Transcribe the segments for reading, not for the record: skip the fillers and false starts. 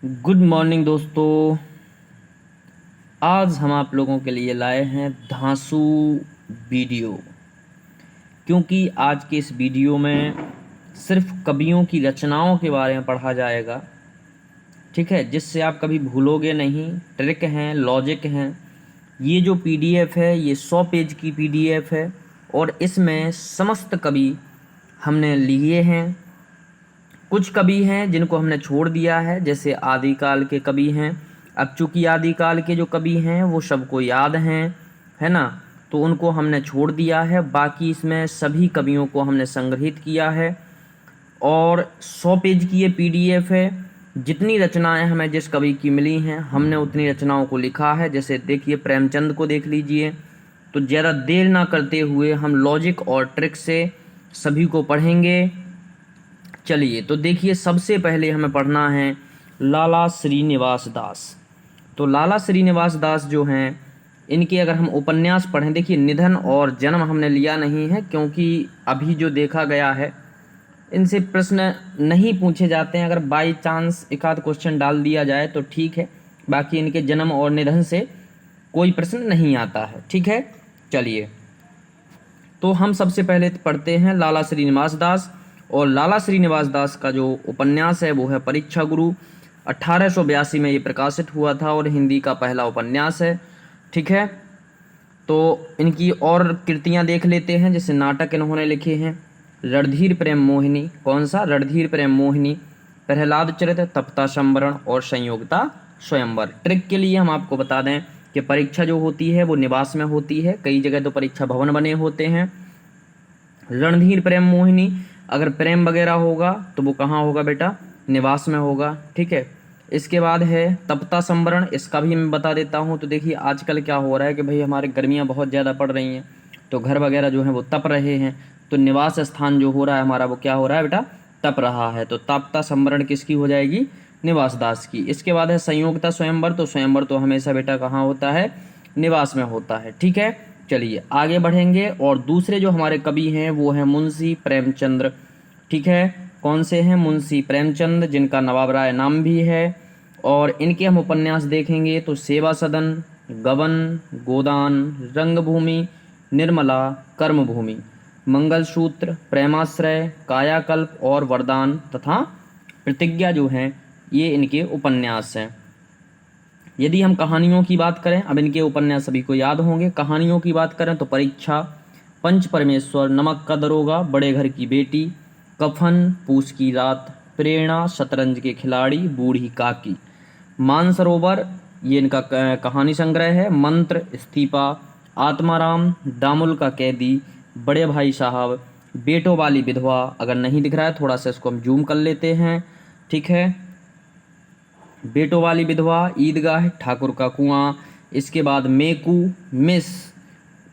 Good morning दोस्तों। आज हम आप लोगों के लिए लाए हैं धांसू वीडियो, क्योंकि आज के इस वीडियो में सिर्फ कवियों की रचनाओं के बारे में पढ़ा जाएगा। ठीक है, जिससे आप कभी भूलोगे नहीं। ट्रिक हैं, लॉजिक हैं। ये जो पीडीएफ है ये 100 पेज की पीडीएफ है और इसमें समस्त कवि हमने लिए हैं। कुछ कवि हैं जिनको हमने छोड़ दिया है, जैसे आदिकाल के कवि हैं। अब चूंकि आदिकाल के जो कवि हैं वो सबको याद हैं, है ना, तो उनको हमने छोड़ दिया है। बाकी इसमें सभी कवियों को हमने संग्रहित किया है और 100 पेज की ये पीडीएफ है। जितनी रचनाएं हमें जिस कवि की मिली हैं हमने उतनी रचनाओं को लिखा है। जैसे देखिए प्रेमचंद को देख लीजिए। तो ज़्यादा देर ना करते हुए हम लॉजिक और ट्रिक से सभी को पढ़ेंगे। चलिए, तो देखिए सबसे पहले हमें पढ़ना है लाला श्रीनिवास दास। तो लाला श्रीनिवास दास जो हैं, इनके अगर हम उपन्यास पढ़ें, देखिए निधन और जन्म हमने लिया नहीं है क्योंकि अभी जो देखा गया है इनसे प्रश्न नहीं पूछे जाते हैं। अगर बाई चांस एक आध क्वेश्चन डाल दिया जाए तो ठीक है, बाकी इनके जन्म और निधन से कोई प्रश्न नहीं आता है। ठीक है, चलिए तो हम सबसे पहले पढ़ते हैं लाला श्रीनिवास दास। और लाला श्रीनिवास दास का जो उपन्यास है वो है परीक्षा गुरु। 1882 में ये प्रकाशित हुआ था और हिंदी का पहला उपन्यास है। ठीक है, तो इनकी और कृतियां देख लेते हैं। जैसे नाटक इन्होंने लिखे हैं रणधीर प्रेम मोहिनी। कौन सा? रणधीर प्रेम मोहिनी, प्रहलाद चरित, तप्ता संवरण और संयोगता स्वयंवर। ट्रिक के लिए हम आपको बता दें कि परीक्षा जो होती है वो निवास में होती है, कई जगह तो परीक्षा भवन बने होते हैं। रणधीर प्रेम मोहिनी, अगर प्रेम वगैरह होगा तो वो कहाँ होगा बेटा? निवास में होगा। ठीक है, इसके बाद है तप्ता संवरण, इसका भी मैं बता देता हूँ। तो देखिए आजकल क्या हो रहा है कि भाई हमारे गर्मियाँ बहुत ज़्यादा पड़ रही हैं तो घर वगैरह जो है वो तप रहे हैं, तो निवास स्थान जो हो रहा है हमारा वो क्या हो रहा है बेटा? तप रहा है। तो तप्ता संवरण किसकी हो जाएगी? निवास दास की। इसके बाद है संयोगता स्वयंवर। तो स्वयंवर तो हमेशा बेटा कहाँ होता है? निवास में होता है। ठीक है, चलिए आगे बढ़ेंगे। और दूसरे जो हमारे कवि हैं वो हैं मुंशी प्रेमचंद्र। ठीक है, कौन से हैं? मुंशी प्रेमचंद, जिनका नवाब राय नाम भी है। और इनके हम उपन्यास देखेंगे तो सेवा सदन, गबन, गोदान, रंगभूमि, निर्मला, कर्मभूमि, मंगलसूत्र, प्रेमाश्रय, कायाकल्प और वरदान तथा प्रतिज्ञा जो हैं ये इनके उपन्यास हैं। यदि हम कहानियों की बात करें, अब इनके उपन्यास सभी को याद होंगे। कहानियों की बात करें तो परीक्षा, पंच परमेश्वर, नमक का दरोगा, बड़े घर की बेटी, कफन, पूस की रात, प्रेरणा, शतरंज के खिलाड़ी, बूढ़ी काकी, मानसरोवर, ये इनका कहानी संग्रह है, मंत्र, इस्तीफा, आत्माराम, दामुल का कैदी, बड़े भाई साहब, बेटों वाली विधवा। अगर नहीं दिख रहा है थोड़ा सा इसको हम जूम कर लेते हैं। ठीक है, बेटों वाली विधवा, ईदगाह, ठाकुर का कुआं। इसके बाद मेकू, मिस,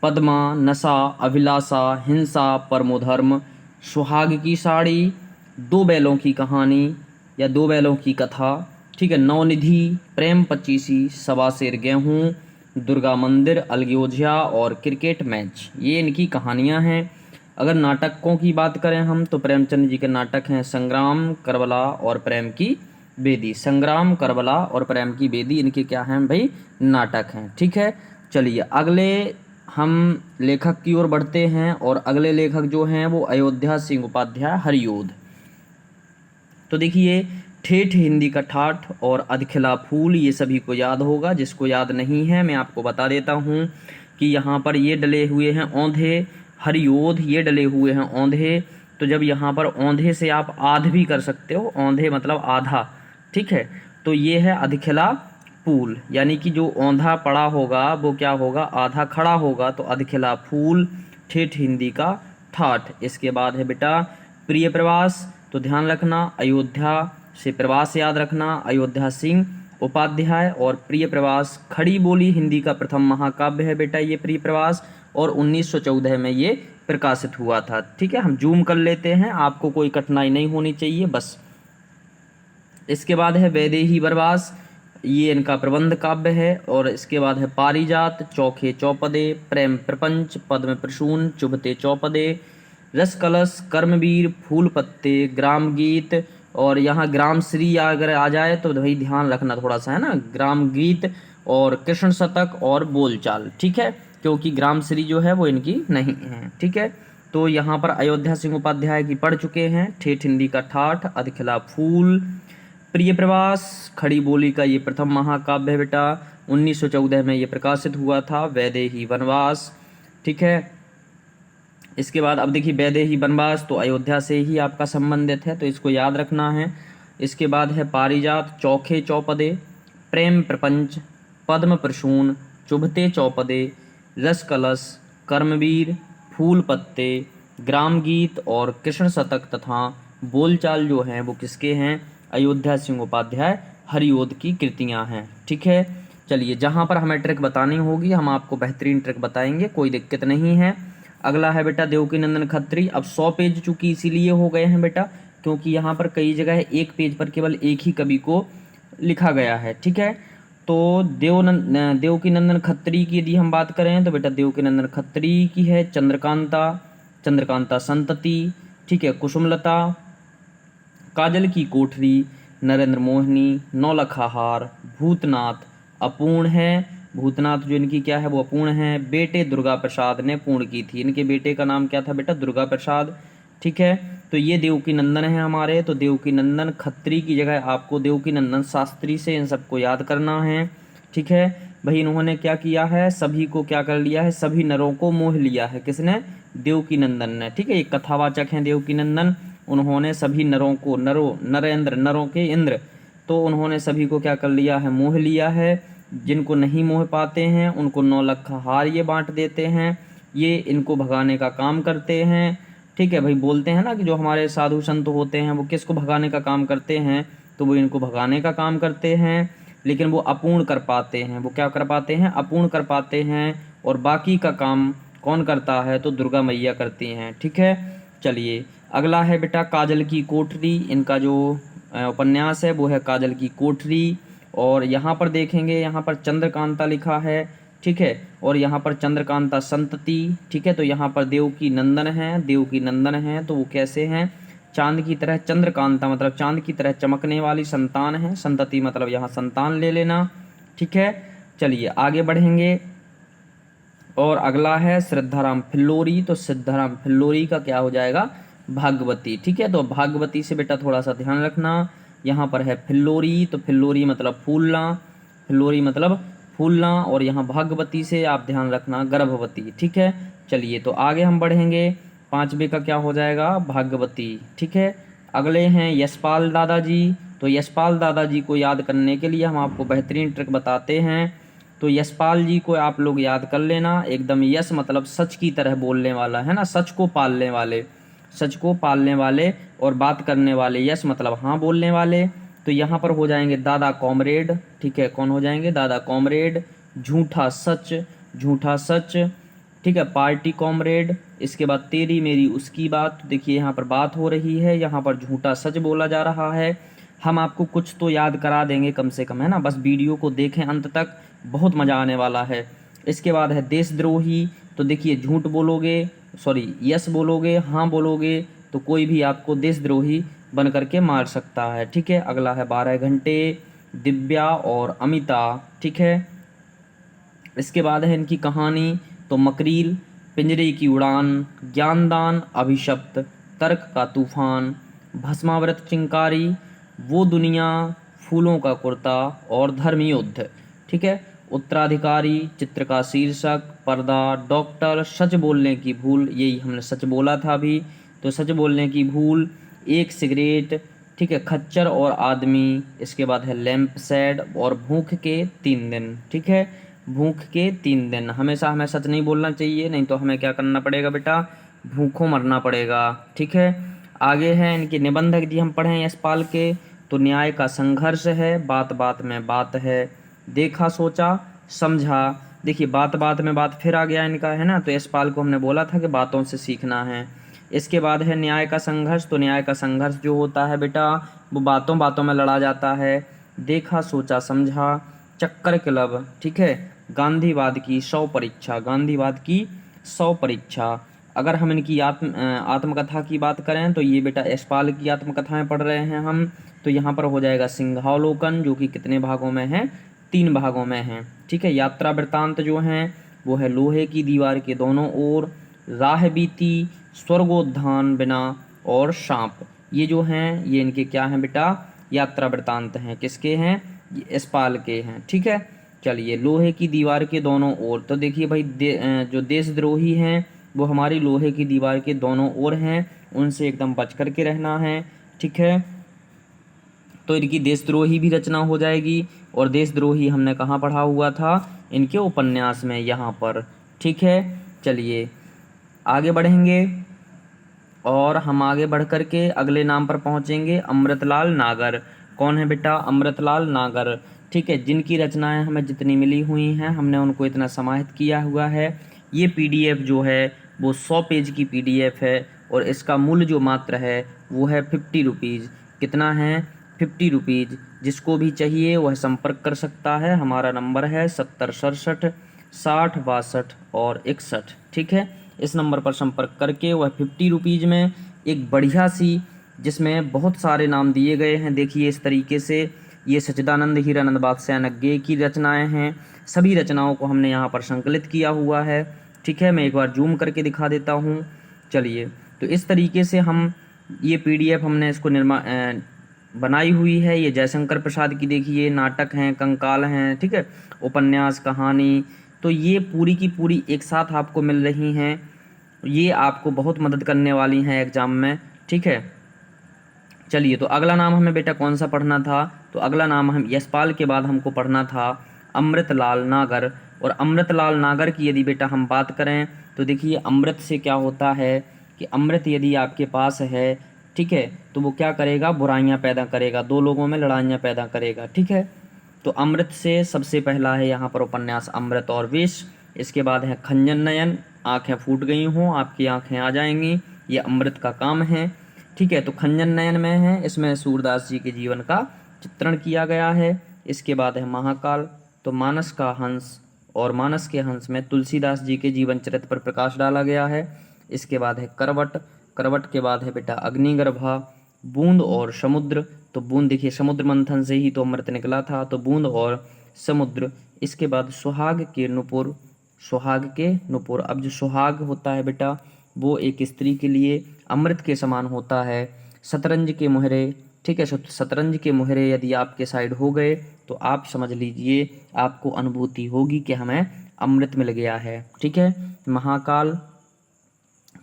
पद्मा, नशा, अभिलाषा, हिंसा, परमोधर्म, सुहाग की साड़ी, दो बैलों की कहानी या दो बैलों की कथा। ठीक है, नवनिधि, प्रेम पचीसी, सवा शेर गेहूँ, दुर्गा मंदिर, अलग्योझिया और क्रिकेट मैच, ये इनकी कहानियाँ हैं। अगर नाटकों की बात करें हम तो प्रेमचंद जी के नाटक हैं संग्राम, करबला और प्रेम की बेदी। संग्राम, करबला और प्रेम की बेदी इनके क्या हैं भाई? नाटक हैं। ठीक है, चलिए अगले हम लेखक की ओर बढ़ते हैं। और अगले लेखक जो हैं वो अयोध्या सिंह उपाध्याय, हरियोध। तो देखिए ठेठ हिंदी का ठाठ और अधखिला फूल, ये सभी को याद होगा। जिसको याद नहीं है मैं आपको बता देता हूँ कि यहाँ पर ये डले हुए हैं औंधे, हरियोध ये डले हुए हैं औंधे। तो जब यहाँ पर औंधे से आप आध भी कर सकते हो, औंधे मतलब आधा। ठीक है, तो ये है अधखिला फूल, यानी कि जो औंधा पड़ा होगा वो क्या होगा? आधा खड़ा होगा। तो अधखिला फूल, ठेठ हिंदी का ठाठ। इसके बाद है बेटा प्रिय प्रवास। तो ध्यान रखना अयोध्या से प्रवास याद रखना, अयोध्या सिंह उपाध्याय। और प्रिय प्रवास खड़ी बोली हिंदी का प्रथम महाकाव्य है बेटा ये प्रिय प्रवास, और 1914 में ये प्रकाशित हुआ था। ठीक है, हम जूम कर लेते हैं, आपको कोई कठिनाई नहीं होनी चाहिए बस। इसके बाद है वैदेही बरवास, ये इनका प्रबंध काव्य है। और इसके बाद है पारिजात, चौखे चौपदे, प्रेम प्रपंच, पद्म प्रसून, चुभते चौपदे, रस कलश, कर्मवीर, फूल पत्ते, ग्राम गीत और यहाँ ग्राम श्री अगर आ जाए तो भाई ध्यान रखना थोड़ा सा, है ना, ग्राम गीत और कृष्ण शतक और बोलचाल, ठीक है, क्योंकि ग्राम श्री जो है वो इनकी नहीं है, ठीक है। तो यहाँ पर अयोध्या सिंह उपाध्याय की पढ़ चुके हैं। ठेठ हिंदी का ठाठ, अधखिला फूल, प्रिय प्रवास, खड़ी बोली का ये प्रथम महाकाव्य है बेटा, 1914 में ये प्रकाशित हुआ था। वैदेही वनवास, ठीक है। इसके बाद अब देखिए वैदेही वनवास तो अयोध्या से ही आपका संबंधित है, तो इसको याद रखना है। इसके बाद है पारिजात, चौखे चौपदे, प्रेम प्रपंच, पद्म प्रसून, चुभते चौपदे, रस कलश, कर्मवीर, फूल पत्ते, ग्राम गीत और कृष्ण शतक तथा बोलचाल जो हैं वो किसके हैं? अयोध्या सिंह उपाध्याय हरिओद की कृतियां हैं, ठीक है। चलिए, जहाँ पर हमें ट्रिक बतानी होगी हम आपको बेहतरीन ट्रिक बताएंगे, कोई दिक्कत नहीं है। अगला है बेटा देवकीनंदन खत्री। अब 100 पेज चूंकि इसीलिए हो गए हैं बेटा क्योंकि यहाँ पर कई जगह एक पेज पर केवल एक ही कवि को लिखा गया है, ठीक है। तो देवकीनंदन खत्री की यदि हम बात करें तो बेटा देवकीनंदन खत्री की है चंद्रकांता, चंद्रकांता संतति, ठीक है, कुसुमलता, काजल की कोठरी, नरेंद्र मोहिनी, नौलखा हार, भूतनाथ अपूर्ण है। भूतनाथ जो इनकी क्या है वो अपूर्ण है। बेटे दुर्गा प्रसाद ने पूर्ण की थी। इनके बेटे का नाम क्या था बेटा? दुर्गा प्रसाद, ठीक है। तो ये देवकीनंदन है हमारे। तो देवकीनंदन खत्री की जगह आपको देवकीनंदन शास्त्री से इन सबको याद करना है, ठीक है भाई। इन्होंने क्या किया है? सभी को क्या कर लिया है? सभी नरों को मोह लिया है। किसने? देवकीनंदन ने, ठीक है। एक कथावाचक हैं देवकीनंदन। उन्होंने सभी नरों को, नरेंद्र, नरों के इंद्र, तो उन्होंने सभी को क्या कर लिया है? मोह लिया है। जिनको नहीं मोह पाते हैं उनको 9 लाख हार ये बांट देते हैं। ये इनको भगाने का काम करते हैं, ठीक है भाई। बोलते हैं ना कि जो हमारे साधु संत होते हैं वो किसको भगाने का काम करते हैं? तो वो इनको भगाने का काम करते हैं, लेकिन वो अपूर्ण कर पाते हैं। वो क्या कर पाते हैं? अपूर्ण कर पाते हैं। और बाकी का काम कौन करता है? तो दुर्गा मैया करती हैं, ठीक है। चलिए, अगला है बेटा काजल की कोठरी। इनका जो उपन्यास है वो है काजल की कोठरी। और यहाँ पर देखेंगे, यहाँ पर चंद्रकांता लिखा है, ठीक है, और यहाँ पर चंद्रकांता संतति, ठीक है। तो यहाँ पर देवकीनंदन है, देवकीनंदन है, तो वो कैसे हैं? चांद की तरह, चंद्रकांता मतलब चांद की तरह चमकने वाली संतान है। संतति मतलब यहाँ संतान ले लेना, ठीक है। चलिए आगे बढ़ेंगे। और अगला है श्रद्धाराम फिल्लोरी। तो श्रद्धाराम फिल्लोरी का क्या हो जाएगा? भागवती, ठीक है। तो भागवती से बेटा थोड़ा सा ध्यान रखना। यहाँ पर है फिल्लोरी, तो फिल्लोरी मतलब फूलना, फिल्लोरी मतलब फूलना। और यहाँ भागवती से आप ध्यान रखना गर्भवती, ठीक है। चलिए, तो आगे हम बढ़ेंगे। 5वें का क्या हो जाएगा? भागवती, ठीक है। अगले हैं यशपाल दादाजी। तो यशपाल दादाजी को याद करने के लिए हम आपको बेहतरीन ट्रिक बताते हैं। तो यशपाल जी को आप लोग याद कर लेना। एकदम यश मतलब सच की तरह बोलने वाला, है ना, सच को पालने वाले, सच को पालने वाले और बात करने वाले। यश मतलब हाँ बोलने वाले। तो यहाँ पर हो जाएंगे दादा कॉमरेड, ठीक है। कौन हो जाएंगे? दादा कॉमरेड। झूठा सच, झूठा सच, ठीक है। Party comrade. इसके बाद तेरी मेरी उसकी बात। देखिए यहाँ पर बात हो रही है, यहाँ पर झूठा सच बोला जा रहा है। हम आपको कुछ तो याद करा देंगे कम से कम, है ना। बस वीडियो को देखें अंत तक, बहुत मज़ा आने वाला है। इसके बाद है देशद्रोही। तो देखिए झूठ बोलोगे, सॉरी यस बोलोगे, हाँ बोलोगे तो कोई भी आपको देशद्रोही बन करके मार सकता है, ठीक है। अगला है 12 घंटे, दिव्या और अमिता, ठीक है। इसके बाद है इनकी कहानी। तो मकरील, पिंजरे की उड़ान, ज्ञानदान, अभिशप्त, तर्क का तूफान, भस्मावृत चिंकारी, वो दुनिया, फूलों का कुर्ता और धर्मयुद्ध, ठीक है। उत्तराधिकारी, चित्र का शीर्षक, पर्दा, डॉक्टर, सच बोलने की भूल, यही हमने सच बोला था अभी, तो सच बोलने की भूल, एक सिगरेट, ठीक है, खच्चर और आदमी। इसके बाद है लैंप शेड और भूख के 3 दिन, ठीक है। भूख के 3 दिन, हमेशा हमें सच नहीं बोलना चाहिए, नहीं तो हमें क्या करना पड़ेगा बेटा? भूखों मरना पड़ेगा, ठीक है। आगे हैं इनके निबंध यदि हम पढ़ें यशपाल के, तो न्याय का संघर्ष है, बात बात में बात है, देखा सोचा समझा। देखिए बात बात में बात फिर आ गया इनका, है ना। तो यशपाल को हमने बोला था कि बातों से सीखना है। इसके बाद है न्याय का संघर्ष। तो न्याय का संघर्ष जो होता है बेटा वो बातों बातों में लड़ा जाता है। देखा सोचा समझा, चक्कर क्लब, ठीक है। गांधीवाद की 100 परीक्षा, गांधीवाद की 100 परीक्षा। अगर हम इनकी आत्मकथा की बात करें तो ये बेटा यशपाल की आत्मकथाएं पढ़ रहे हैं हम, तो यहाँ पर हो जाएगा सिंहावलोकन, जो कि कितने भागों में है, 3 भागों में है। ठीक है, यात्रा वृत्तांत जो हैं वो है लोहे की दीवार के दोनों ओर, राह बीती, स्वर्गोद्यान बिना और शांप। ये जो हैं ये इनके क्या हैं बेटा, यात्रा वृत्तांत हैं। किसके हैं, ये यशपाल के हैं। ठीक है, चलिए लोहे की दीवार के दोनों ओर, तो देखिए भाई जो देशद्रोही हैं वो हमारी लोहे की दीवार के दोनों ओर हैं, उनसे एकदम बच कर के रहना है। ठीक है, तो इनकी देशद्रोही भी रचना हो जाएगी, और देशद्रोही हमने कहाँ पढ़ा हुआ था, इनके उपन्यास में यहाँ पर। ठीक है, चलिए आगे बढ़ेंगे और हम आगे बढ़ कर के अगले नाम पर पहुँचेंगे, अमृतलाल नागर। कौन है बेटा, अमृतलाल नागर। ठीक है, जिनकी रचनाएं हमें जितनी मिली हुई हैं हमने उनको इतना समाहित किया हुआ है। ये पीडीएफ जो है वो 100 पेज की पीडीएफ है, और इसका मूल्य जो मात्र है वो है 50 रुपीज़। कितना है, 50 रुपीज़। जिसको भी चाहिए वह संपर्क कर सकता है, हमारा नंबर है 70 67 60 62 और 61। ठीक है, इस नंबर पर संपर्क करके वह 50 रुपीज़ में एक बढ़िया सी, जिसमें बहुत सारे नाम दिए गए हैं, देखिए इस तरीके से, ये सच्चिदानंद हीरानंद बादशाहनग्गे की रचनाएं हैं। सभी रचनाओं को हमने यहाँ पर संकलित किया हुआ है। ठीक है, मैं एक बार जूम करके दिखा देता हूँ। चलिए, तो इस तरीके से हम ये पीडीएफ हमने इसको बनाई हुई है। ये जयशंकर प्रसाद की देखिए, नाटक हैं, कंकाल हैं, ठीक है, उपन्यास, कहानी, तो ये पूरी की पूरी एक साथ आपको मिल रही हैं। ये आपको बहुत मदद करने वाली हैं एग्ज़ाम में। ठीक है, चलिए, तो अगला नाम हमें बेटा कौन सा पढ़ना था, तो अगला नाम हम यशपाल के बाद हमको पढ़ना था अमृतलाल नागर। और अमृतलाल नागर की यदि बेटा हम बात करें तो देखिए, अमृत से क्या होता है कि अमृत यदि आपके पास है, ठीक है, तो वो क्या करेगा, बुराइयां पैदा करेगा, 2 लोगों में लड़ाइयाँ पैदा करेगा। ठीक है, तो अमृत से सबसे पहला है यहाँ पर उपन्यास अमृत और विष। इसके बाद है खंजन नयन, आंखें फूट गई हों, आपकी आंखें आ जाएंगी, ये अमृत का काम है। ठीक है, तो खंजन नयन में है, इसमें सूरदास जी के जीवन का चित्रण किया गया है। इसके बाद है महाकाल, तो मानस का हंस, और मानस के हंस में तुलसीदास जी के जीवन चरित्र पर प्रकाश डाला गया है। इसके बाद है करवट, करवट के बाद है बेटा अग्निगर्भा, बूंद और समुद्र, तो बूंद देखिए समुद्र मंथन से ही तो अमृत निकला था, तो बूंद और समुद्र। इसके बाद सुहाग के नुपुर, सुहाग के नुपुर। अब जो सुहाग होता है बेटा वो एक स्त्री के लिए अमृत के समान होता है। शतरंज के मुहरे, ठीक है, शतरंज के मुहरे यदि आपके साइड हो गए तो आप समझ लीजिए आपको अनुभूति होगी कि हमें अमृत मिल गया है। ठीक है, महाकाल,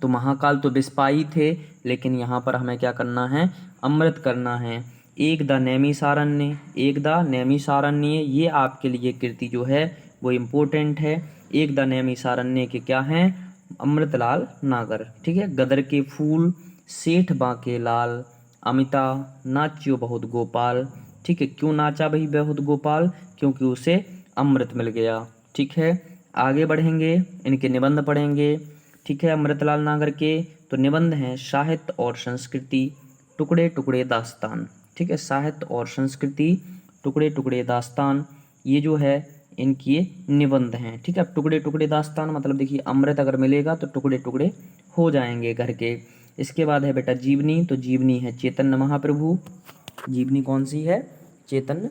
तो महाकाल तो विस्पाई थे, लेकिन यहाँ पर हमें क्या करना है, अमृत करना है। एक द नैमिषारण्य, एक द नैमिषारण्य, ये आपके लिए कृति जो है वो इम्पोर्टेंट है। एक द नैमिषारण्य के क्या हैं, अमृतलाल नागर। ठीक है, गदर के फूल, सेठ बांके लाल, अमिता, नाच्यो बहुत गोपाल। ठीक है, क्यों नाचा भाई बहुत गोपाल, क्योंकि उसे अमृत मिल गया। ठीक है, आगे बढ़ेंगे, इनके निबंध पढ़ेंगे। ठीक है, अमृतलाल नागर के तो निबंध हैं साहित्य और संस्कृति, टुकड़े टुकड़े दास्तान। ठीक है, साहित्य और संस्कृति, टुकड़े टुकड़े दास्तान, ये जो है इनके निबंध हैं। ठीक है, अब टुकड़े टुकड़े दास्तान मतलब देखिए अमृत अगर मिलेगा तो टुकड़े टुकड़े हो जाएंगे घर के। इसके बाद है बेटा जीवनी, तो जीवनी है चैतन्य महाप्रभु। जीवनी कौन सी है, चैतन्य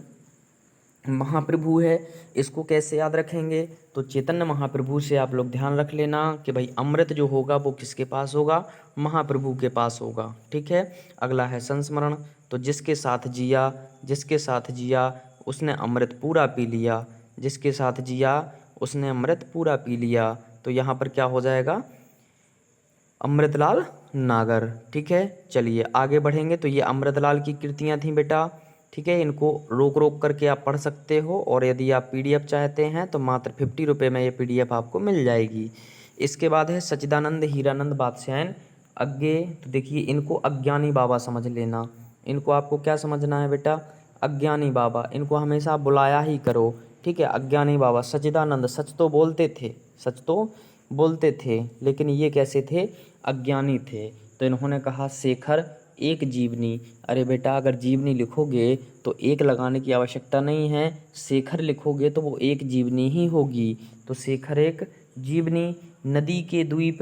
महाप्रभु है। इसको कैसे याद रखेंगे, तो चैतन्य महाप्रभु से आप लोग ध्यान रख लेना कि भाई अमृत जो होगा वो किसके पास होगा, महाप्रभु के पास होगा। ठीक है, अगला है संस्मरण, तो जिसके साथ जिया, जिसके साथ जिया उसने अमृत पूरा पी लिया, जिसके साथ जिया उसने अमृत पूरा पी लिया, तो यहाँ पर क्या हो जाएगा, अमृतलाल नागर। ठीक है, चलिए आगे बढ़ेंगे। तो ये अमृतलाल की कृतियाँ थीं बेटा। ठीक है, इनको रोक रोक करके आप पढ़ सकते हो, और यदि आप पीडीएफ चाहते हैं तो मात्र 50 रुपये में ये पीडीएफ आपको मिल जाएगी। इसके बाद है सच्चिदानंद हीरानंद बादशाहन अग्गे, तो देखिए इनको अज्ञानी बाबा समझ लेना। इनको आपको क्या समझना है बेटा, अज्ञानी बाबा, इनको हमेशा बुलाया ही करो। ठीक है, अज्ञानी बाबा। सच्चिदानंद सच तो बोलते थे, सच तो बोलते थे, लेकिन ये कैसे थे, अज्ञानी थे। तो इन्होंने कहा शेखर एक जीवनी। अरे बेटा अगर जीवनी लिखोगे तो एक लगाने की आवश्यकता नहीं है, शेखर लिखोगे तो वो एक जीवनी ही होगी। तो शेखर एक जीवनी। नदी के द्वीप,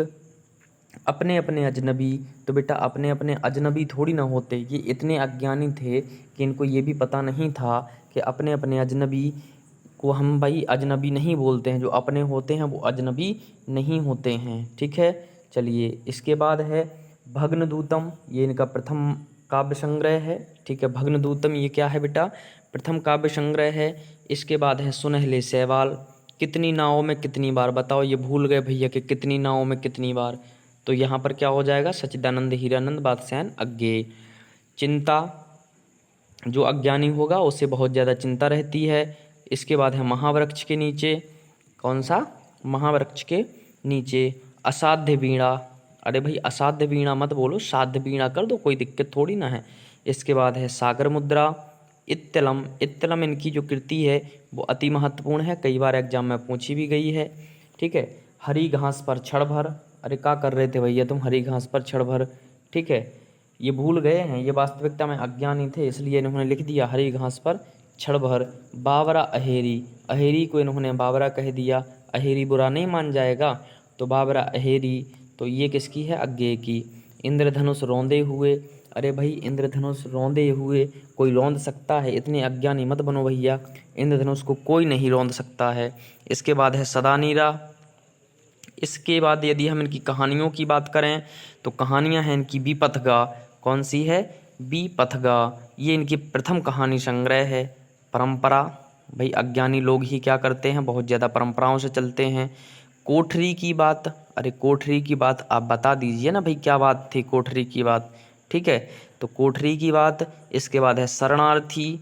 अपने अपने अजनबी। तो बेटा अपने अपने अजनबी थोड़ी ना होते, ये इतने अज्ञानी थे कि इनको ये भी पता नहीं था कि अपने अपने अजनबी को हम भाई अजनबी नहीं बोलते हैं, जो अपने होते हैं वो अजनबी नहीं होते हैं। ठीक है, चलिए इसके बाद है भग्नदूतम, ये इनका प्रथम काव्य संग्रह है। ठीक है, भग्नदूतम ये क्या है बेटा, प्रथम काव्य संग्रह है। इसके बाद है सुनहले शैवाल, कितनी नावों में कितनी बार, बताओ ये भूल गए भैया कि कितनी नावों में कितनी बार, तो यहाँ पर क्या हो जाएगा, सच्चिदानंद हीरानंद बादशाहन अज्ञेय। चिंता, जो अज्ञानी होगा उसे बहुत ज़्यादा चिंता रहती है। इसके बाद है महावृक्ष के नीचे, कौन सा, महावृक्ष के नीचे। असाध्य वीणा, अरे भाई असाध्य वीणा मत बोलो, साध्य वीणा कर दो, कोई दिक्कत थोड़ी ना है। इसके बाद है सागर मुद्रा। इत्तलम, इत्तलम इनकी जो कृति है वो अति महत्वपूर्ण है, कई बार एग्जाम में पूछी भी गई है। ठीक है, हरी घास पर क्षण भर, अरे क्या कर रहे थे भैया तुम, हरी घास पर क्षण भर। ठीक है, ये भूल गए हैं, ये वास्तविकता में अज्ञानी थे इसलिए इन्होंने लिख दिया हरी घास पर क्षण भर। बावरा अहेरी, अहेरी को इन्होंने बावरा कह दिया, अहेरी बुरा नहीं मान जाएगा, तो बावरा अहेरी, तो ये किसकी है, अज्ञेय की। इंद्रधनुष रौंदे हुए, अरे भाई इंद्रधनुष रौंदे हुए कोई रौंद सकता है, इतने अज्ञानी मत बनो भैया, इंद्रधनुष को कोई नहीं रौंद सकता है। इसके बाद है सदानीरा। इसके बाद यदि हम इनकी कहानियों की बात करें तो कहानियां हैं इनकी विपथगा, कौन सी है, विपथगा, ये इनकी प्रथम कहानी संग्रह है। परंपरा, भाई अज्ञानी लोग ही क्या करते हैं, बहुत ज़्यादा परंपराओं से चलते हैं। कोठरी की बात, अरे कोठरी की बात आप बता दीजिए ना भाई, क्या बात थी कोठरी की बात। ठीक है, तो कोठरी की बात। इसके बाद है शरणार्थी।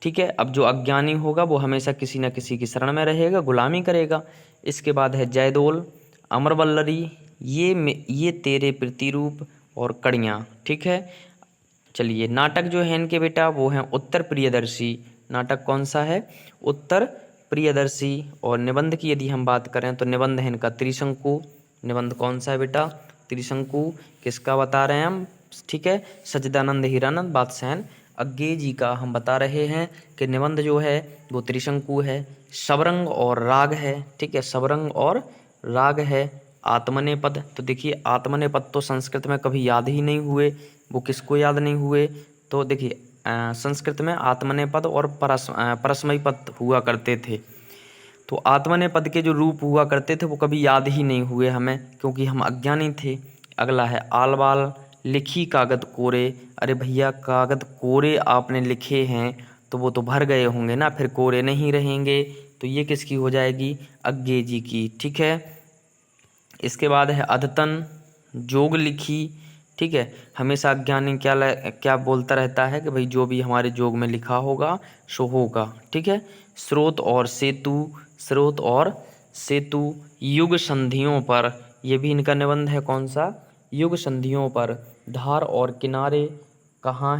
ठीक है, अब जो अज्ञानी होगा वो हमेशा किसी न किसी की शरण में रहेगा, गुलामी करेगा। इसके बाद है जयदोल, अमरवल्लरी, ये तेरे प्रतिरूप और कड़ियाँ। ठीक है, चलिए नाटक जो है इनके बेटा वो हैं उत्तर प्रियदर्शी, नाटक कौन सा है, उत्तर प्रियदर्शी। और निबंध की यदि हम बात करें तो निबंध है इनका त्रिशंकु, निबंध कौन सा है बेटा, त्रिशंकु, किसका बता रहे हैं हम, ठीक है, सच्चिदानंद हीरानंद बादशाहन अज्ञेय जी का हम बता रहे हैं कि निबंध जो है वो त्रिशंकु है। शबरंग और राग है, ठीक है, शबरंग और राग है। आत्मनेपद, तो देखिए आत्मनेपद तो संस्कृत में कभी याद ही नहीं हुए, वो किसको याद नहीं हुए, तो देखिए संस्कृत में आत्मनेपद और परस्मयी पद हुआ करते थे, तो आत्मनेपद के जो रूप हुआ करते थे वो कभी याद ही नहीं हुए हमें, क्योंकि हम अज्ञानी थे। अगला है आलवाल, लिखी कागद कोरे, अरे भैया कागद कोरे आपने लिखे हैं तो वो तो भर गए होंगे ना, फिर कोरे नहीं रहेंगे, तो ये किसकी हो जाएगी, अज्ञेय जी की। ठीक है, इसके बाद है अद्यतन, जोग लिखी। ठीक है, हमेशा अज्ञानी क्या बोलता रहता है कि भाई जो भी हमारे जोग में लिखा होगा सो होगा। ठीक है, स्रोत और सेतु, स्रोत और सेतु, युग संधियों पर, ये भी इनका निबंध है, कौन सा, युग संधियों पर। धार और किनारे, कहाँ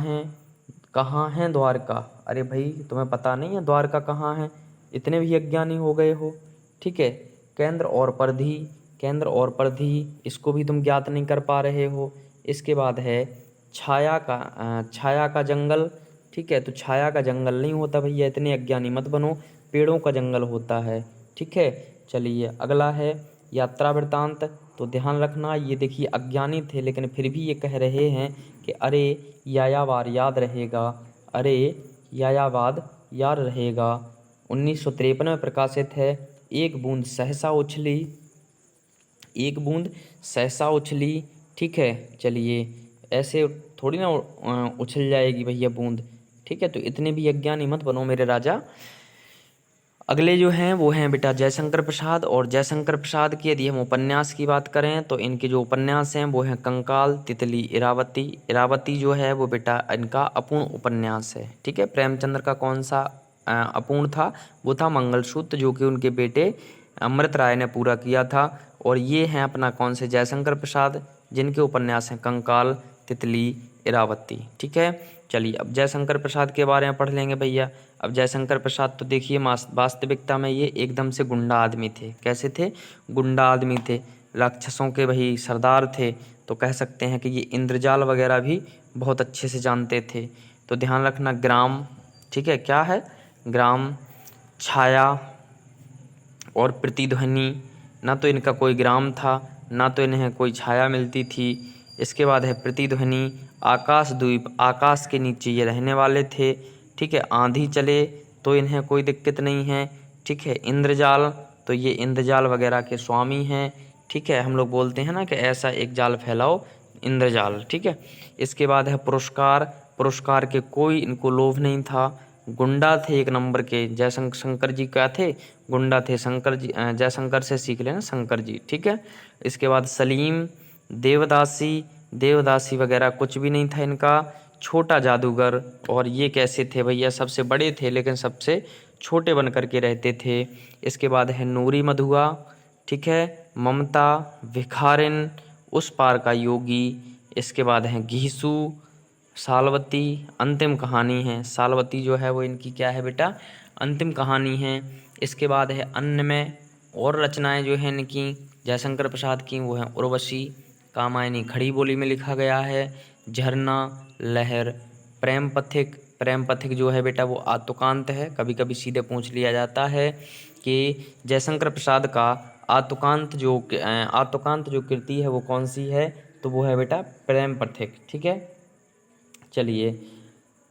हैं द्वारका, अरे भाई तुम्हें पता नहीं है द्वारका कहाँ है, इतने भी अज्ञानी हो गए हो। ठीक है, केंद्र और परिधि, केंद्र और परिधि, इसको भी तुम ज्ञात नहीं कर पा रहे हो। इसके बाद है छाया का जंगल। ठीक है, तो छाया का जंगल नहीं होता भैया, इतने अज्ञानी मत बनो, पेड़ों का जंगल होता है। ठीक है, चलिए अगला है यात्रा वृत्तांत, तो ध्यान रखना ये देखिए अज्ञानी थे लेकिन फिर भी ये कह रहे हैं कि अरे यायावार याद रहेगा, अरे यायावाद याद रहेगा। 1953 में प्रकाशित है। एक बूंद सहसा उछली, एक बूंद सहसा उछली। ठीक है, चलिए ऐसे थोड़ी ना उछल जाएगी भैया बूंद। ठीक है, तो इतने भी अज्ञानी मत बनो मेरे राजा। अगले जो हैं वो हैं बेटा जयशंकर प्रसाद, और जयशंकर प्रसाद की यदि हम उपन्यास की बात करें तो इनके जो उपन्यास हैं वो हैं कंकाल, तितली, इरावती। इरावती जो है वो बेटा इनका अपूर्ण उपन्यास है। ठीक है, प्रेमचंद्र का कौन सा अपूर्ण था, वो था मंगलसूत्र, जो कि उनके बेटे अमृत राय ने पूरा किया था। और ये हैं अपना कौन से, जयशंकर प्रसाद, जिनके उपन्यास हैं कंकाल, तितली, इरावती। ठीक है, चलिए अब जयशंकर प्रसाद के बारे में पढ़ लेंगे भैया। अब जयशंकर प्रसाद तो देखिए वास्तविकता में ये एकदम से गुंडा आदमी थे। कैसे थे, गुंडा आदमी थे, राक्षसों के भाई सरदार थे, तो कह सकते हैं कि ये इंद्रजाल वगैरह भी बहुत अच्छे से जानते थे। तो ध्यान रखना ग्राम, ठीक है, क्या है, ग्राम, छाया और प्रतिध्वनि, ना तो इनका कोई ग्राम था ना तो इन्हें कोई छाया मिलती थी। इसके बाद है प्रतिध्वनि, आकाशद्वीप, आकाश के नीचे ये रहने वाले थे। ठीक है, आंधी चले तो इन्हें कोई दिक्कत नहीं है। ठीक है, इंद्रजाल, तो ये इंद्रजाल वगैरह के स्वामी हैं। ठीक है, हम लोग बोलते हैं ना कि ऐसा एक जाल फैलाओ, इंद्रजाल। ठीक है, इसके बाद है पुरस्कार, पुरस्कार के कोई इनको लोभ नहीं था। गुंडा थे एक नंबर के, जयशंकर जी क्या थे, गुंडा थे। शंकर जी, जयशंकर से सीख लेना, शंकर जी। ठीक है, इसके बाद सलीम, देवदासी, देवदासी वगैरह कुछ भी नहीं था इनका। छोटा जादूगर, और ये कैसे थे भैया, सबसे बड़े थे लेकिन सबसे छोटे बन करके रहते थे। इसके बाद है नूरी मधुआ। ठीक है, ममता, भिखारिन, उस पार का योगी। इसके बाद है घीसू, सालवती, अंतिम कहानी है। सालवती जो है वो इनकी क्या है बेटा, अंतिम कहानी है। इसके बाद है अन्य में और रचनाएं जो हैं इनकी जयशंकर प्रसाद की, वो हैं उर्वशी, कामायनी खड़ी बोली में लिखा गया है, झरना, लहर, प्रेम पथिक। प्रेम पथिक जो है बेटा वो आतुकांत है। कभी कभी सीधे पूछ लिया जाता है कि जयशंकर प्रसाद का आतुकांत जो कृति है वो कौन सी है, तो वो है बेटा प्रेम पथिक। ठीक है, चलिए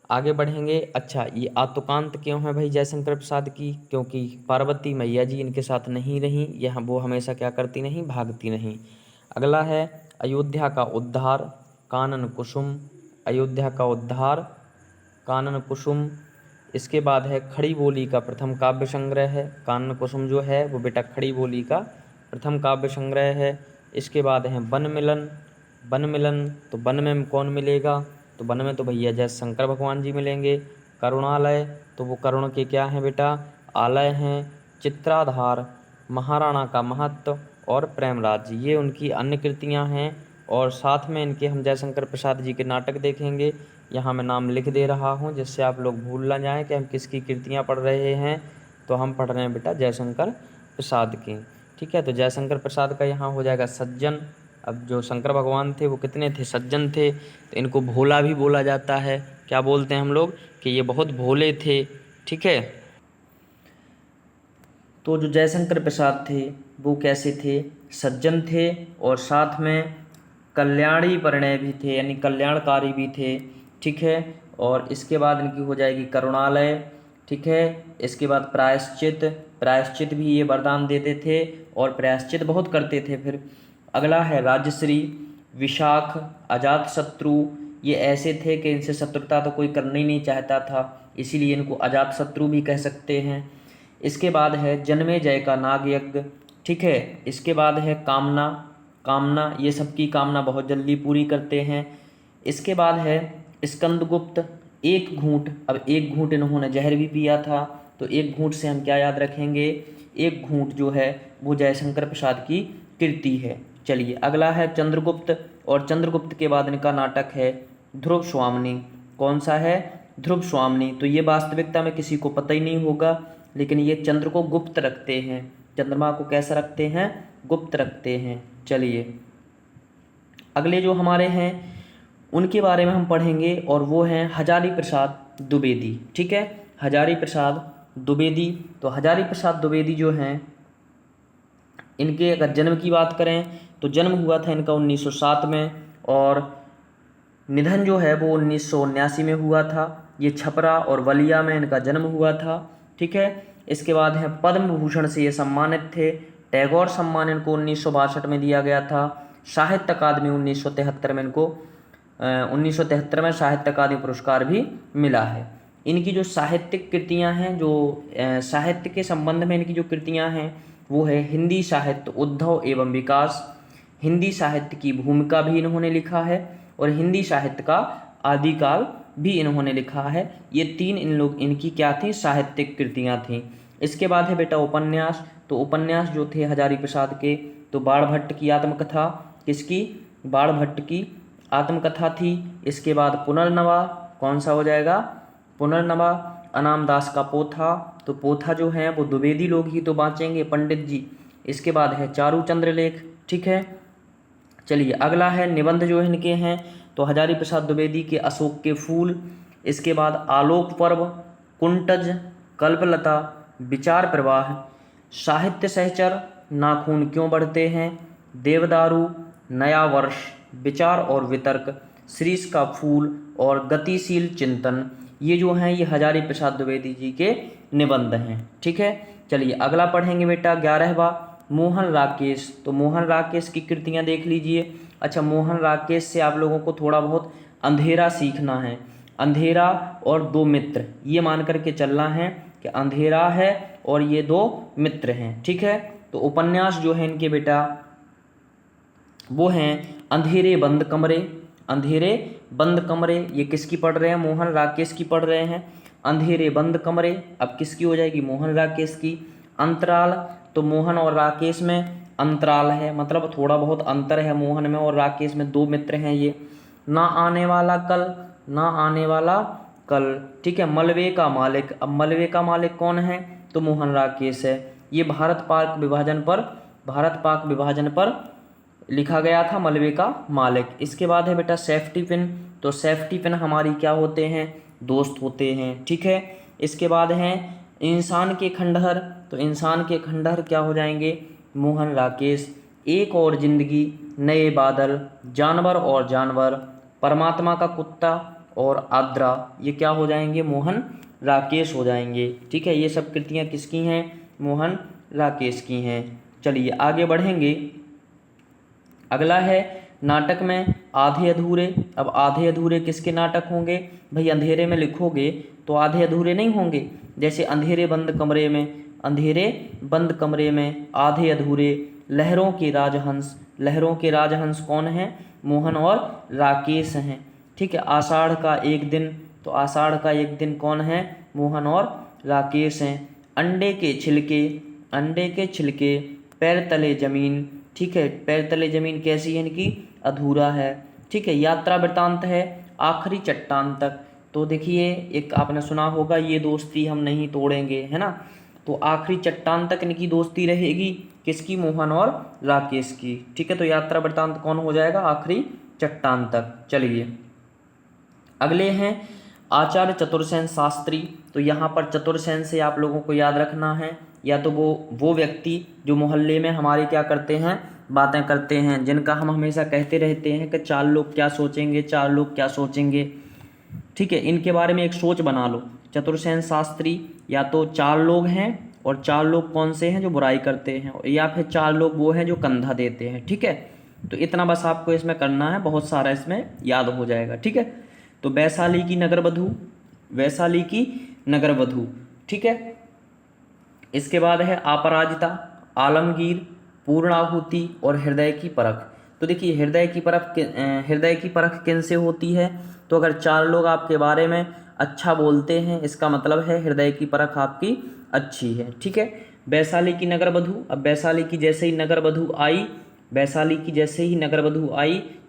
आगे बढ़ेंगे। अच्छा, ये आतुकांत क्यों है भाई जयशंकर प्रसाद की, क्योंकि पार्वती मैया जी इनके साथ नहीं रहीं, यह वो हमेशा क्या करती नहीं, भागती नहीं। अगला है अयोध्या का उद्धार, कानन कुसुम, अयोध्या का उद्धार, कानन कुसुम। इसके बाद है खड़ी बोली का प्रथम काव्य संग्रह है। कानन कुसुम जो है वो बेटा खड़ी बोली का प्रथम काव्य संग्रह है। इसके बाद है वन मिलन, वन मिलन, तो वन में कौन मिलेगा, तो वन में तो भैया जयशंकर भगवान जी मिलेंगे। करुणालय, तो वो करुण के क्या हैं बेटा, आलय हैं। चित्राधार, महाराणा का महत्व, और प्रेमराज जी, ये उनकी अन्य कृतियां हैं। और साथ में इनके हम जयशंकर प्रसाद जी के नाटक देखेंगे। यहाँ मैं नाम लिख दे रहा हूँ जिससे आप लोग भूल ना जाएं कि हम किसकी कृतियाँ पढ़ रहे हैं। तो हम पढ़ रहे हैं बेटा जयशंकर प्रसाद की। ठीक है, तो जयशंकर प्रसाद का यहाँ हो जाएगा सज्जन। अब जो शंकर भगवान थे वो कितने थे, सज्जन थे, तो इनको भोला भी बोला जाता है। क्या बोलते हैं हम लोग कि ये बहुत भोले थे। ठीक है, तो जो जयशंकर प्रसाद थे वो कैसे थे, सज्जन थे, और साथ में कल्याणी परिणय भी थे, यानी कल्याणकारी भी थे। ठीक है, और इसके बाद इनकी हो जाएगी करुणालय। ठीक है, इसके बाद प्रायश्चित, प्रायश्चित भी ये वरदान देते थे और प्रायश्चित बहुत करते थे। फिर अगला है राजश्री, विशाख, अजातशत्रु, ये ऐसे थे कि इनसे शत्रुता तो कोई करना ही नहीं चाहता था, इसीलिए इनको अजातशत्रु भी कह सकते हैं। इसके बाद है जन्मेजय का नाग यज्ञ। ठीक है, इसके बाद है कामना, कामना, ये सबकी कामना बहुत जल्दी पूरी करते हैं। इसके बाद है स्कंदगुप्त, एक घूंट, अब एक घूंट इन्होंने जहर भी पिया था, तो एक घूंट से हम क्या याद रखेंगे, एक घूंट जो है वो जयशंकर प्रसाद की कृति है। चलिए अगला है चंद्रगुप्त, और चंद्रगुप्त के बाद इनका नाटक है ध्रुव स्वामिनी। कौन सा है, ध्रुव स्वामिनी। तो ये वास्तविकता में किसी को पता ही नहीं होगा, लेकिन ये चंद्र को गुप्त रखते हैं, चंद्रमा को कैसा रखते हैं, गुप्त रखते हैं। चलिए अगले जो हमारे हैं उनके बारे में हम पढ़ेंगे, और वो हैं हजारी प्रसाद द्विवेदी। ठीक है, हजारी प्रसाद द्विवेदी, तो हजारी प्रसाद द्विवेदी जो हैं इनके अगर जन्म की बात करें तो जन्म हुआ था इनका 1907 में, और निधन जो है वो 1979 में हुआ था। ये छपरा और बलिया में इनका जन्म हुआ था। ठीक है, इसके बाद है पद्म भूषण से ये सम्मानित थे। टैगोर सम्मान इनको 1962 में दिया गया था। साहित्य अकादमी 1973 में इनको 1973 में साहित्य अकादमी पुरस्कार भी मिला है। इनकी जो साहित्यिक कृतियां हैं, जो साहित्य के संबंध में इनकी जो कृतियां हैं वो है हिंदी साहित्य उद्भव एवं विकास, हिंदी साहित्य की भूमिका भी इन्होंने लिखा है, और हिंदी साहित्य का आदिकाल भी इन्होंने लिखा है। ये तीन इनकी क्या थी, साहित्यिक कृतियां थीं। इसके बाद है बेटा उपन्यास, तो उपन्यास जो थे हजारी प्रसाद के, तो बाणभट्ट की आत्मकथा, किसकी, बाणभट्ट की आत्मकथा थी। इसके बाद पुनर्नवा, कौन सा हो जाएगा, पुनर्नवा, अनाम दास का पोथा, तो पोथा जो है वो द्विवेदी लोग ही तो बाँचेंगे, पंडित जी। इसके बाद है चारुचंद्र लेख। ठीक है, चलिए अगला है निबंध जो इनके हैं, तो हजारी प्रसाद द्विवेदी के अशोक के फूल। इसके बाद आलोक पर्व, कुंटज, कल्पलता, विचार प्रवाह, साहित्य सहचर, नाखून क्यों बढ़ते हैं, देवदारू, नया वर्ष, विचार और वितर्क, शीर्ष का फूल और गतिशील चिंतन, ये जो हैं ये हजारी प्रसाद द्विवेदी जी के निबंध हैं। ठीक है, चलिए अगला पढ़ेंगे बेटा 11वां मोहन राकेश। तो मोहन राकेश की कृतियां देख लीजिए। अच्छा, मोहन राकेश से आप लोगों को थोड़ा बहुत अंधेरा सीखना है। अंधेरा और दो मित्र, ये मान करके चलना है कि अंधेरा है और ये दो मित्र हैं। ठीक है, तो उपन्यास जो है इनके बेटा वो हैं अंधेरे बंद कमरे। अंधेरे बंद कमरे ये किसकी पढ़ रहे हैं? मोहन राकेश की पढ़ रहे हैं। अंधेरे बंद कमरे अब किसकी हो जाएगी? मोहन राकेश की। अंतराल, तो मोहन और राकेश में अंतराल है, मतलब थोड़ा बहुत अंतर है मोहन में और राकेश में, दो मित्र हैं ये। ना आने वाला कल, ना आने वाला कल। ठीक है, मलबे का मालिक, अब मलबे का मालिक कौन है? तो मोहन राकेश है। ये भारत पाक विभाजन पर लिखा गया था, मलबे का मालिक। इसके बाद है बेटा सेफ्टी पिन। तो सेफ्टी पिन हमारी क्या होते हैं? दोस्त होते हैं। ठीक है, इसके बाद है इंसान के खंडहर। तो इंसान के खंडहर क्या हो जाएंगे? मोहन राकेश। एक और जिंदगी, नए बादल, जानवर और जानवर, परमात्मा का कुत्ता और आद्रा, ये क्या हो जाएंगे? मोहन राकेश हो जाएंगे। ठीक है, ये सब कृतियाँ किसकी हैं? मोहन राकेश की हैं। चलिए आगे बढ़ेंगे। अगला है नाटक में आधे अधूरे। अब आधे अधूरे किसके नाटक होंगे? भाई अंधेरे में लिखोगे तो आधे अधूरे नहीं होंगे। जैसे अंधेरे बंद कमरे में आधे अधूरे, लहरों के राजहंस। लहरों के राजहंस कौन हैं? मोहन और राकेश हैं। ठीक है, आषाढ़ का एक दिन। तो आषाढ़ का एक दिन कौन है? मोहन और राकेश हैं। अंडे के छिलके, पैर तले जमीन। ठीक है, पैर तले जमीन कैसी है? इनकी अधूरा है। ठीक है, यात्रा वृतांत है आखिरी चट्टान तक। तो देखिए एक आपने सुना होगा, ये दोस्ती हम नहीं तोड़ेंगे, है ना। तो आखिरी चट्टान तक इनकी दोस्ती रहेगी, किसकी? मोहन और राकेश की। ठीक है, तो यात्रा वृतांत कौन हो जाएगा? आखिरी चट्टान तक। चलिए अगले हैं आचार्य चतुर्सेन शास्त्री। तो यहाँ पर चतुर्सेन से आप लोगों को याद रखना है, या तो वो व्यक्ति जो मोहल्ले में हमारे क्या करते हैं? बातें करते हैं, जिनका हम हमेशा कहते रहते हैं कि चार लोग क्या सोचेंगे, चार लोग क्या सोचेंगे। ठीक है, इनके बारे में एक सोच बना लो। चतुर्सेन शास्त्री या तो चार लोग हैं, और चार लोग कौन से हैं? जो बुराई करते हैं, या फिर चार लोग वो हैं जो कंधा देते हैं। ठीक है, तो इतना बस आपको इसमें करना है, बहुत सारा इसमें याद हो जाएगा। ठीक है, तो वैशाली की नगर वधू। ठीक है, इसके बाद है अपराजिता, आलमगीर, पूर्णाहुति और हृदय की परख। तो देखिए हृदय की परख किन से होती है? तो अगर चार लोग आपके बारे में अच्छा बोलते हैं, इसका मतलब है हृदय की परख आपकी अच्छी है। ठीक है, वैशाली की नगर वधू। अब वैशाली की जैसे ही नगर वधू आई,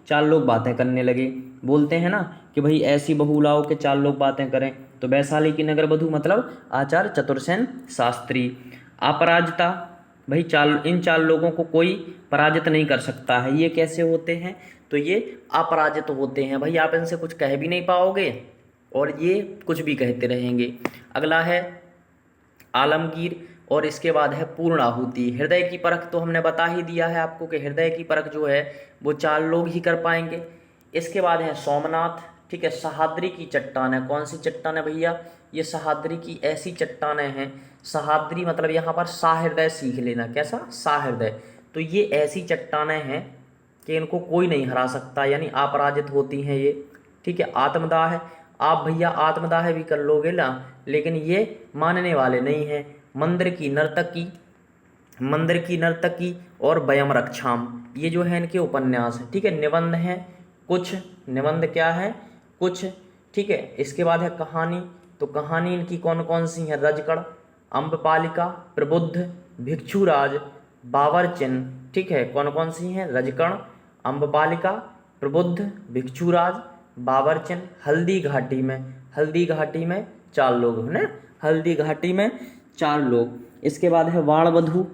चार लोग बातें करने लगे। बोलते हैं ना कि भाई ऐसी बहू लाओ कि चार लोग बातें करें। तो वैशाली की नगर वधू मतलब आचार्य चतुर्सेन शास्त्री। अपराजिता, भाई इन चार लोगों को कोई पराजित नहीं कर सकता है। ये कैसे होते हैं? तो ये अपराजित होते हैं। भाई आप इनसे कुछ कह भी नहीं पाओगे और ये कुछ भी कहते रहेंगे। अगला है आलमगीर, और इसके बाद है पूर्णाहुति। हृदय की परख तो हमने बता ही दिया है आपको कि हृदय की परख जो है वो चार लोग ही कर पाएंगे। इसके बाद है सोमनाथ। ठीक है, सहाद्री की चट्टान है। कौन सी चट्टान है भैया? ये सहाद्री की ऐसी चट्टानें हैं। सहाद्री मतलब यहाँ पर साहृदय सीख लेना। कैसा? साहृदय। तो ये ऐसी चट्टानें हैं कि इनको कोई नहीं हरा सकता, यानी अपराजित होती हैं ये। ठीक है, आत्मदाह है। आप भैया आत्मदाह भी कर लोगे ना, लेकिन ये मानने वाले नहीं हैं। मंदिर की नर्तकी और वयम रक्षाम, ये जो है इनके उपन्यास है। ठीक है, निबंध हैं कुछ। निबंध क्या है? कुछ। ठीक है, इसके बाद है कहानी। तो कहानी इनकी कौन कौन सी है? रजकड़, अम्बपालिका, प्रबुद्ध, भिक्षुराज, बावरचिन। ठीक है, कौन कौन सी हैं? रजकड़, अम्बपालिका, प्रबुद्ध, भिक्षुराज, बावरचिन। हल्दी घाटी में चार लोग हैं ना, हल्दी घाटी में चार लोग। इसके बाद है वाणवधू,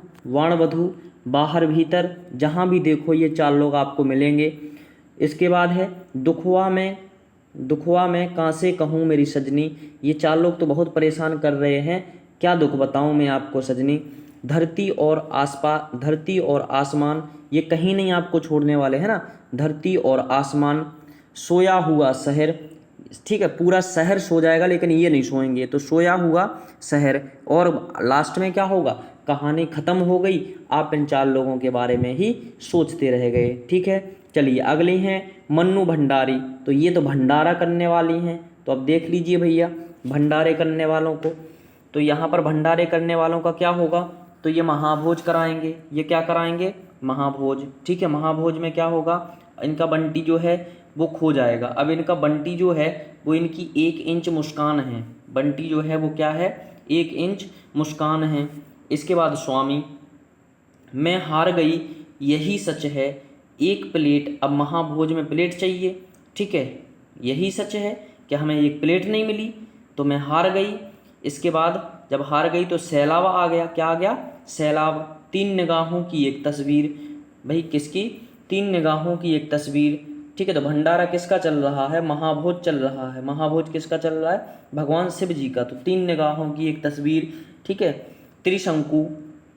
बाहर भीतर, जहाँ भी देखो ये चार लोग आपको मिलेंगे। इसके बाद है दुखवा में कांसे कहूँ मेरी सजनी। ये चार लोग तो बहुत परेशान कर रहे हैं, क्या दुख बताऊँ मैं आपको सजनी। धरती और आसमान ये कहीं नहीं आपको छोड़ने वाले हैं ना। धरती और आसमान, सोया हुआ शहर, ठीक है, पूरा शहर सो जाएगा लेकिन ये नहीं सोएंगे, तो सोया हुआ शहर। और लास्ट में क्या होगा, कहानी खत्म हो गई, आप इन 4 लोगों के बारे में ही सोचते रह गए। ठीक है, चलिए अगली हैं मन्नू भंडारी। तो ये तो भंडारा करने वाली हैं, तो अब देख लीजिए भैया भंडारे करने वालों को। तो यहाँ पर भंडारे करने वालों का क्या होगा, तो ये महाभोज कराएंगे। ये क्या कराएंगे, महाभोज। ठीक है, महाभोज में क्या होगा, इनका बंटी जो है वो खो जाएगा। अब इनका बंटी जो है वो इनकी 1 इंच मुस्कान है। बंटी जो है वो क्या है, 1 इंच मुस्कान है। इसके बाद स्वामी, मैं हार गई यही सच है, 1 प्लेट। अब महाभोज में प्लेट चाहिए। ठीक है, यही सच है कि हमें 1 प्लेट नहीं मिली तो मैं हार गई। इसके बाद जब हार गई तो सैलाब आ गया। क्या आ गया, सैलाब। 3 निगाहों की एक तस्वीर, भाई किसकी, 3 निगाहों की एक तस्वीर। ठीक है, तो भंडारा किसका चल रहा है, महाभोज चल रहा है। महाभोज किसका चल रहा है, भगवान शिव जी का। तो 3 निगाहों की एक तस्वीर। ठीक है, त्रिशंकु।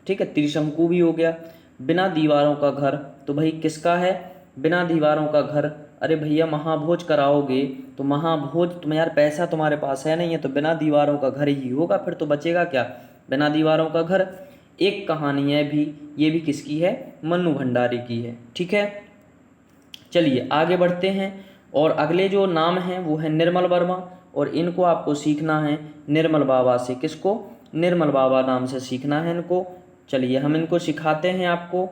ठीक है, त्रिशंकु भी हो गया। बिना दीवारों का घर, तो भाई किसका है, बिना दीवारों का घर। अरे भैया महाभोज कराओगे तो महाभोज, तुम यार पैसा तुम्हारे पास है नहीं है, तो बिना दीवारों का घर ही होगा, फिर तो बचेगा क्या, बिना दीवारों का घर। एक कहानी है भी, ये भी किसकी है, मन्नू भंडारी की है। ठीक है, चलिए आगे बढ़ते हैं। और अगले जो नाम हैं वो है निर्मल वर्मा, और इनको आपको सीखना है निर्मल बाबा से। किसको, निर्मल बाबा नाम से सीखना है इनको। चलिए हम इनको सिखाते हैं आपको।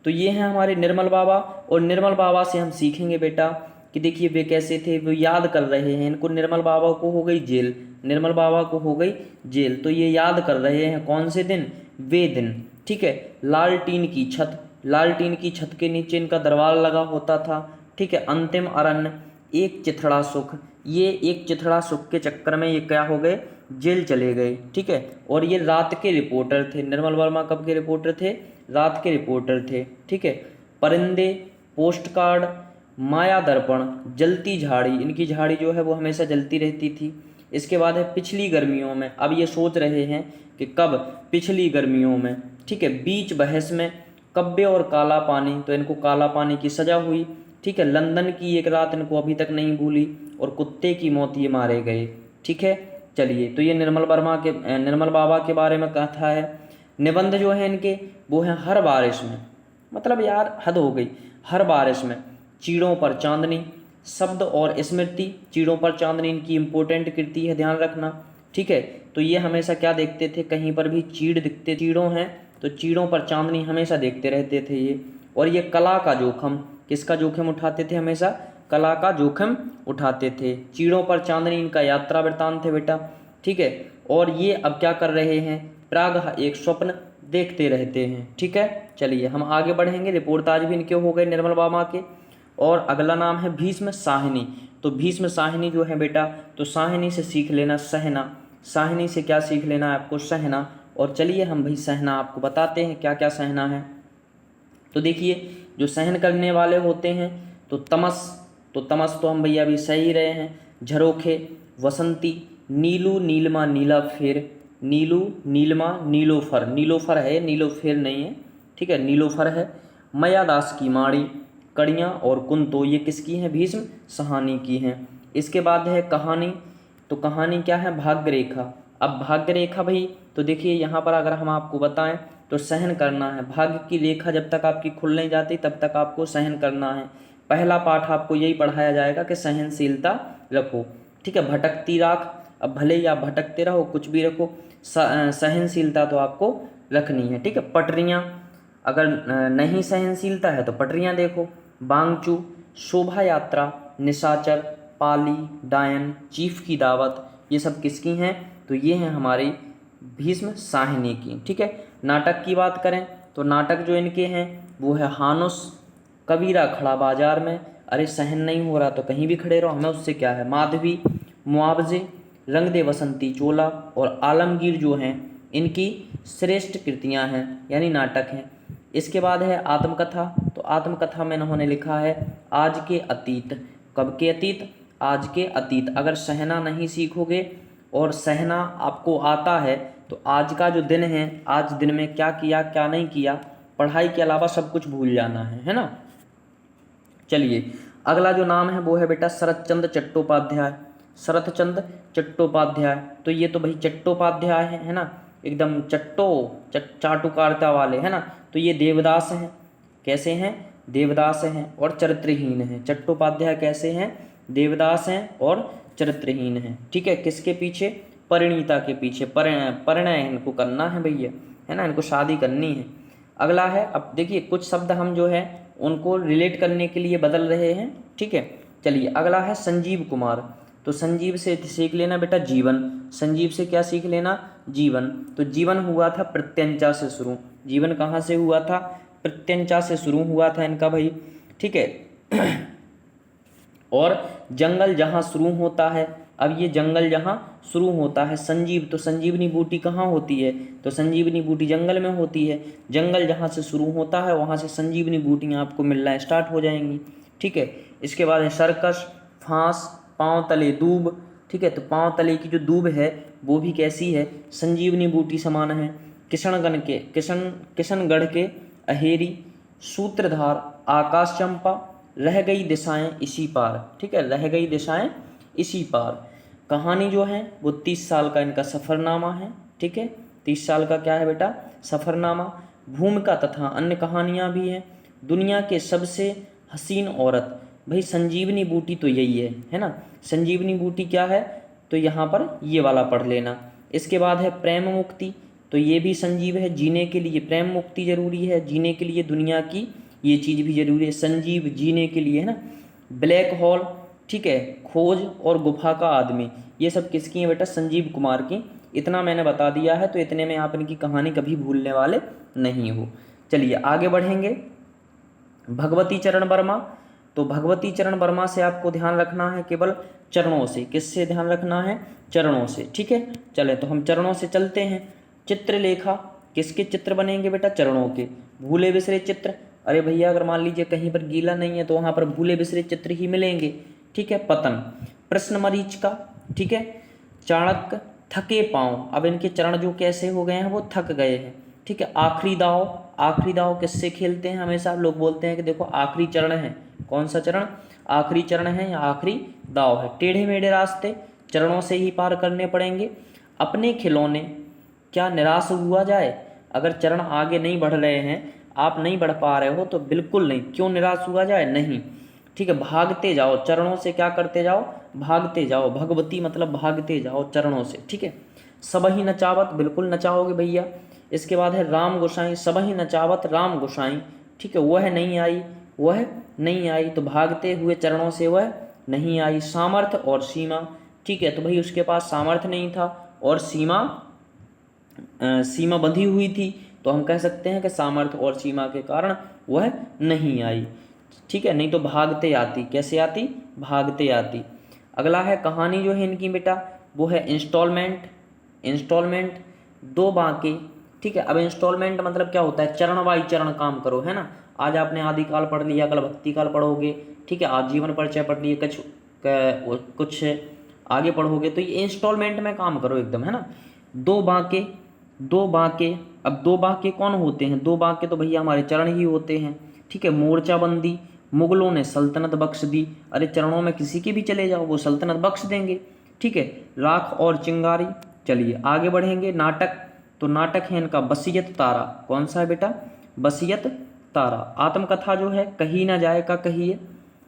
तो ये हैं हमारे निर्मल बाबा, और निर्मल बाबा से हम सीखेंगे बेटा कि देखिए वे कैसे थे, वो याद कर रहे हैं। इनको निर्मल बाबा को हो गई जेल, निर्मल बाबा को हो गई जेल, तो ये याद कर रहे हैं कौन से दिन, वे दिन। ठीक है, लालटीन की छत, लालटीन की छत के नीचे इनका दरबार लगा होता था। ठीक है, अंतिम अरण्य, एक चिथड़ा सुख, ये एक चिथड़ा सुख के चक्कर में ये क्या हो गए, जेल चले गए। ठीक है, और ये रात के रिपोर्टर थे। निर्मल वर्मा कब के रिपोर्टर थे, रात के रिपोर्टर थे। ठीक है, परिंदे, पोस्ट कार्ड, माया दर्पण, जलती झाड़ी, इनकी झाड़ी जो है वो हमेशा जलती रहती थी। इसके बाद है पिछली गर्मियों में, अब ये सोच रहे हैं कि कब, पिछली गर्मियों में। ठीक है, बीच बहस में, कब्बे और काला पानी, तो इनको काला पानी की सजा हुई। ठीक है, लंदन की एक रात इनको अभी तक नहीं भूली, और कुत्ते की मौत ये मारे गए। ठीक है, चलिए तो ये निर्मल वर्मा के, निर्मल बाबा के बारे में कथा है। निबंध जो है इनके वो है हर बारिश में, मतलब यार हद हो गई, हर बारिश में, चीड़ों पर चांदनी, शब्द और स्मृति, चीड़ों पर चांदनी इनकी इम्पोर्टेंट कृति है, ध्यान रखना। ठीक है, तो ये हमेशा क्या देखते थे, कहीं पर भी चीड़ दिखते, चीड़ों हैं तो चीड़ों पर चांदनी हमेशा देखते रहते थे ये। और ये कला का जोखम, किसका जोखिम उठाते थे, हमेशा कला का जोखिम उठाते थे। चीड़ों पर चांदनी इनका यात्रा वृत्तांत है बेटा। ठीक है, और ये अब क्या कर रहे हैं, प्राग एक स्वप्न देखते रहते हैं। ठीक है, चलिए हम आगे बढ़ेंगे। रिपोर्टाज भी इनके हो गए निर्मल बाबा के। और अगला नाम है भीष्म साहिनी। तो भीष्म साहिनी जो है बेटा, तो साहिनी से सीख लेना सहना, साहिनी से क्या सीख लेना है आपको, सहना। और चलिए हम भाई सहना आपको बताते हैं क्या क्या सहना है। तो देखिए जो सहन करने वाले होते हैं तो तमस, तो तमस तो हम भैया अभी सही रहे हैं। झरोखे, वसंती, नीलू नीलमा नीला फेर, नीलू नीलमा नीलोफर, नीलोफर है नीलोफेर नहीं है। ठीक है, नीलोफर है। मयादास की माड़ी, कड़ियाँ और कुंतो, ये किसकी हैं, भीष्म साहनी की हैं। इसके बाद है कहानी, तो कहानी क्या है, भाग्य रेखा। अब भाग्य रेखा भाई, तो देखिए यहाँ पर अगर हम आपको बताएं तो सहन करना है। भाग्य की रेखा जब तक आपकी खुल नहीं जाती तब तक आपको सहन करना है। पहला पाठ आपको यही पढ़ाया जाएगा कि सहनशीलता रखो। ठीक है, भटकती राख, अब भले ही आप भटकते रहो कुछ भी रखो, सहनशीलता तो आपको रखनी है। ठीक है, पटरियाँ, अगर नहीं सहनशीलता है तो पटरियाँ देखो। बांगचू, शोभा यात्रा, निशाचर, पाली, डायन, चीफ की दावत, ये सब किसकी हैं, तो ये हैं हमारी भीष्म साहिनी की। ठीक है, नाटक की बात करें तो नाटक जो इनके हैं वो है हानुस, कबीरा खड़ा बाजार में, अरे सहन नहीं हो रहा तो कहीं भी खड़े रहो हमें उससे क्या है, माधवी, मुआवजे, रंग दे बसंती चोला, और आलमगीर जो हैं इनकी श्रेष्ठ कृतियां हैं यानी नाटक हैं। इसके बाद है आत्मकथा, तो आत्मकथा में इन्होंने लिखा है आज के अतीत, कब के अतीत, आज के अतीत। अगर सहना नहीं सीखोगे और सहना आपको आता है, तो आज का जो दिन है, आज दिन में क्या किया क्या नहीं किया, पढ़ाई के अलावा सब कुछ भूल जाना है ना। चलिए अगला जो नाम है वो है बेटा शरत चंद्र चट्टोपाध्याय। शरत चंद्र चट्टोपाध्याय, तो ये तो भाई चट्टोपाध्याय है ना, एकदम चाटुकारिता वाले है ना। तो ये देवदास हैं, कैसे हैं, देवदास हैं और चरित्रहीन हैं। चट्टोपाध्याय कैसे हैं, देवदास हैं और चरित्रहीन हैं। ठीक है, किसके पीछे, परिणीता के पीछे, परिणय इनको करना है भैया, है ना, इनको शादी करनी है। अगला है, अब देखिए कुछ शब्द हम जो है उनको रिलेट करने के लिए बदल रहे हैं। ठीक है, चलिए अगला है संजीव कुमार। तो संजीव से सीख लेना बेटा जीवन, संजीव से क्या सीख लेना, जीवन। तो जीवन हुआ था प्रत्यंचा से शुरू, जीवन कहाँ से हुआ था, प्रत्यंचा से शुरू हुआ था इनका भाई। ठीक है और जंगल जहाँ शुरू होता है, अब ये जंगल जहाँ शुरू होता है, संजीव, तो संजीवनी बूटी कहाँ होती है, तो संजीवनी बूटी जंगल में होती है। जंगल जहाँ से शुरू होता है वहाँ से संजीवनी बूटियाँ आपको मिलना स्टार्ट हो जाएंगी। ठीक है, इसके बाद है सर्कस, फांस, पाँव तले दूब। ठीक है, तो पाँव तले की जो दूब है वो भी कैसी है, संजीवनी बूटी समान है। किशनगढ़ के अहेरी, सूत्रधार, आकाश चंपा, रह गई दिशाएं इसी पार। ठीक है, रह गई दिशाएं इसी पार। कहानी जो है वो 30 साल का इनका सफ़रनामा है। ठीक है, 30 साल का क्या है बेटा, सफ़रनामा। भूमिका तथा अन्य कहानियाँ भी हैं। दुनिया के सबसे हसीन औरत, भाई संजीवनी बूटी तो यही है ना। संजीवनी बूटी क्या है, तो यहाँ पर ये वाला पढ़ लेना। इसके बाद है प्रेम मुक्ति, तो ये भी संजीव है, जीने के लिए प्रेम मुक्ति जरूरी है, जीने के लिए दुनिया की ये चीज़ भी जरूरी है, संजीव जीने के लिए, है ना। ब्लैक होल, ठीक है, खोज और गुफा का आदमी, ये सब किसकी है बेटा, संजीव कुमार की। इतना मैंने बता दिया है, तो इतने में आप इनकी कहानी कभी भूलने वाले नहीं हो। चलिए आगे बढ़ेंगे। भगवती चरण वर्मा, तो भगवती चरण वर्मा से आपको ध्यान रखना है केवल चरणों से। किससे ध्यान रखना है, चरणों से। ठीक है, चले तो हम चरणों से चलते हैं। चित्रलेखा, किसके चित्र बनेंगे बेटा, चरणों के। भूले बिसरे चित्र, अरे भैया अगर मान लीजिए कहीं पर गीला नहीं है तो वहाँ पर भूले बिसरे चित्र ही मिलेंगे। ठीक है, पतन, प्रश्न मरीचिका। ठीक है, चाणक्य, थके पाँव, अब इनके चरण जो कैसे हो गए हैं, वो थक गए हैं। ठीक है, आखिरी दाव, आखिरी दाव किससे खेलते हैं, हमेशा लोग बोलते हैं कि देखो आखिरी चरण है, कौन सा चरण, आखिरी चरण है या आखिरी दाव है। टेढ़े मेढ़े रास्ते चरणों से ही पार करने पड़ेंगे। अपने खिलौने, क्या निराश हुआ जाए, अगर चरण आगे नहीं बढ़ रहे हैं, आप नहीं बढ़ पा रहे हो तो बिल्कुल नहीं, क्यों निराश हुआ जाए, नहीं। ठीक है, भागते जाओ, चरणों से क्या करते जाओ, भागते जाओ। भगवती मतलब भागते जाओ चरणों से। ठीक है, सबही नचावत, बिल्कुल नचाओगे भैया। इसके बाद है राम गोसाई, सबही नचावत राम गोसाई। ठीक है, वह नहीं आई, वह नहीं आई, तो भागते हुए चरणों से वह नहीं आई। सामर्थ्य और सीमा, ठीक है, तो भाई उसके पास सामर्थ्य नहीं था और सीमा बंधी हुई थी, तो हम कह सकते हैं कि सामर्थ्य और सीमा के कारण वह नहीं आई। ठीक है, नहीं तो भागते आती, कैसे आती, भागते आती। अगला है कहानी जो है इनकी बेटा, वो है इंस्टॉलमेंट। इंस्टॉलमेंट, दो बांके। ठीक है, अब इंस्टॉलमेंट मतलब क्या होता है, चरण बाई चरण काम करो, है ना। आज आपने आदिकाल पढ़ लिया, कल भक्ति काल पढ़ोगे। ठीक है, आज जीवन परिचय पढ़ लिए, कुछ आगे पढ़ोगे, तो ये इंस्टॉलमेंट में काम करो एकदम, है ना। दो बांके, दो बांके, अब दो बांके कौन होते हैं, दो बांके तो भैया हमारे चरण ही होते हैं। ठीक है, मोर्चाबंदी, मुगलों ने सल्तनत बख्श दी, अरे चरणों में किसी के भी चले जाओ वो सल्तनत बख्श देंगे। ठीक है, राख और चिंगारी। चलिए आगे बढ़ेंगे। नाटक, तो नाटक है इनका बसियत तारा, कौन सा है बेटा, बसियत तारा। आत्मकथा जो है कही ना जाए का कहिए,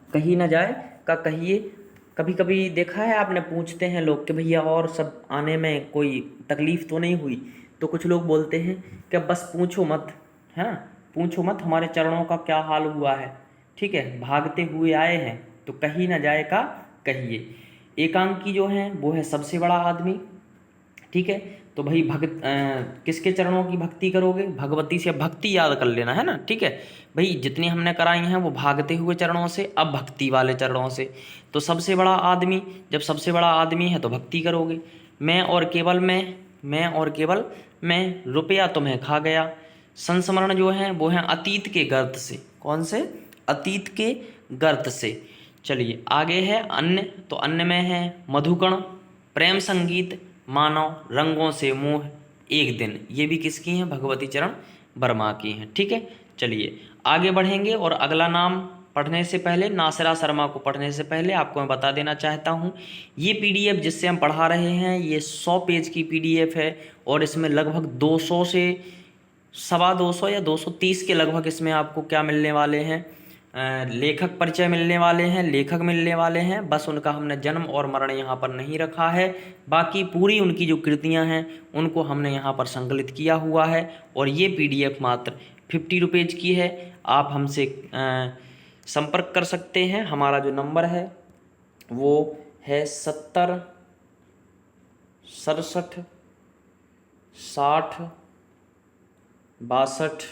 कही ना जाए का कहिए। कभी कभी देखा है आपने, पूछते हैं लोग कि भैया और सब आने में कोई तकलीफ तो नहीं हुई, तो कुछ लोग बोलते हैं कि बस पूछो मत, है ना, पूछो मत हमारे चरणों का क्या हाल हुआ है। ठीक है, भागते हुए आए हैं, तो कही ना जाए का कहिए। एकांकी जो है वो है सबसे बड़ा आदमी। ठीक है, तो भाई किसके चरणों की भक्ति करोगे, भगवती से भक्ति याद कर लेना, है ना। ठीक है भाई, जितनी हमने कराई हैं वो भागते हुए चरणों से, अब भक्ति वाले चरणों से। तो सबसे बड़ा आदमी, जब सबसे बड़ा आदमी है तो भक्ति करोगे। मैं और केवल मैं और केवल मैं, रुपया तुम्हें खा गया। संस्मरण जो है वो है अतीत के गर्त से, कौन से, अतीत के गर्त से। चलिए आगे है अन्य, तो अन्य में है मधुकण, प्रेम संगीत, मानव रंगों से मोह एक दिन, ये भी किसकी हैं, भगवती चरण वर्मा की हैं। ठीक है, चलिए आगे बढ़ेंगे। और अगला नाम पढ़ने से पहले, नासिरा शर्मा को पढ़ने से पहले आपको मैं बता देना चाहता हूँ, ये पीडीएफ जिससे हम पढ़ा रहे हैं ये 100 पेज की पीडीएफ है और इसमें लगभग 200 से 225 या 230 के लगभग इसमें आपको क्या मिलने वाले हैं, लेखक परिचय मिलने वाले हैं, लेखक मिलने वाले हैं। बस उनका हमने जन्म और मरण यहाँ पर नहीं रखा है, बाकी पूरी उनकी जो कृतियाँ हैं उनको हमने यहाँ पर संकलित किया हुआ है। और ये पीडीएफ मात्र 50 रुपीज़ की है। आप हमसे संपर्क कर सकते हैं। हमारा जो नंबर है वो है 70 67 60 62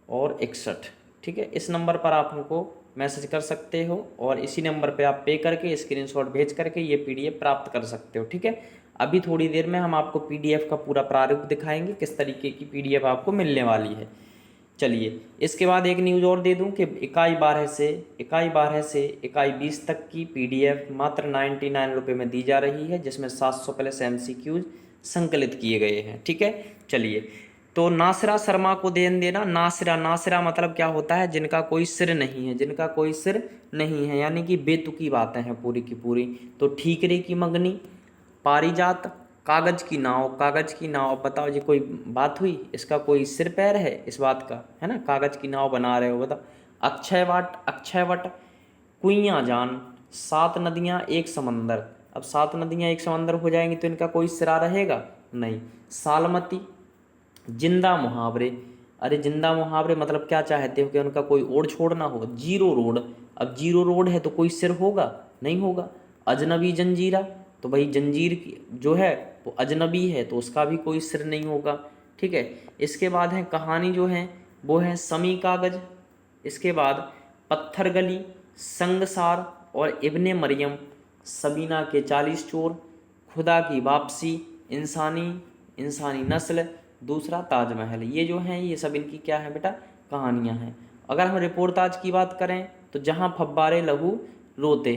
और 61। ठीक है, इस नंबर पर आप हमको मैसेज कर सकते हो और इसी नंबर पे आप पे करके स्क्रीनशॉट भेज करके ये पीडीएफ प्राप्त कर सकते हो। ठीक है, अभी थोड़ी देर में हम आपको पीडीएफ का पूरा प्रारूप दिखाएंगे, किस तरीके की पीडीएफ आपको मिलने वाली है। चलिए, इसके बाद एक न्यूज़ और दे दूं कि इकाई 12 से इकाई 20 तक की पीडीएफ मात्र 99 रुपये में दी जा रही है, जिसमें 700 प्लस एमसीक्यूज संकलित किए गए हैं। ठीक है, चलिए, तो नासिरा शर्मा को देना। नासिरा मतलब क्या होता है, जिनका कोई सिर नहीं है, जिनका कोई सिर नहीं है, यानी कि बेतुकी बातें हैं पूरी की पूरी। तो ठीकरे की मंगनी, पारिजात, कागज की नाव, बताओ जी कोई बात हुई, इसका कोई सिर पैर है इस बात का, है ना, कागज की नाव बना रहे हो, बताओ। अक्षयवट, कुइयाँ जान, 7 नदियाँ एक समंदर। अब 7 नदियाँ एक समंदर हो जाएंगी तो इनका कोई सिरा रहेगा नहीं। सालमती, जिंदा मुहावरे। अरे जिंदा मुहावरे मतलब क्या चाहते हो कि उनका कोई ओढ़ छोड़ ना हो। जीरो रोड, अब जीरो रोड है तो कोई सिर होगा नहीं होगा। अजनबी जंजीरा, तो भाई जंजीर जो है वो अजनबी है तो उसका भी कोई सिर नहीं होगा। ठीक है, इसके बाद है कहानी जो है वो है समी कागज। इसके बाद पत्थर गली, संगसार और इब्ने मरियम, सबीना के 40 चोर, खुदा की वापसी, इंसानी नस्ल, दूसरा ताजमहल। ये जो हैं ये सब इनकी क्या है बेटा, कहानियाँ हैं। अगर हम रिपोर्टाज की बात करें तो जहाँ फब्बारे लहू रोते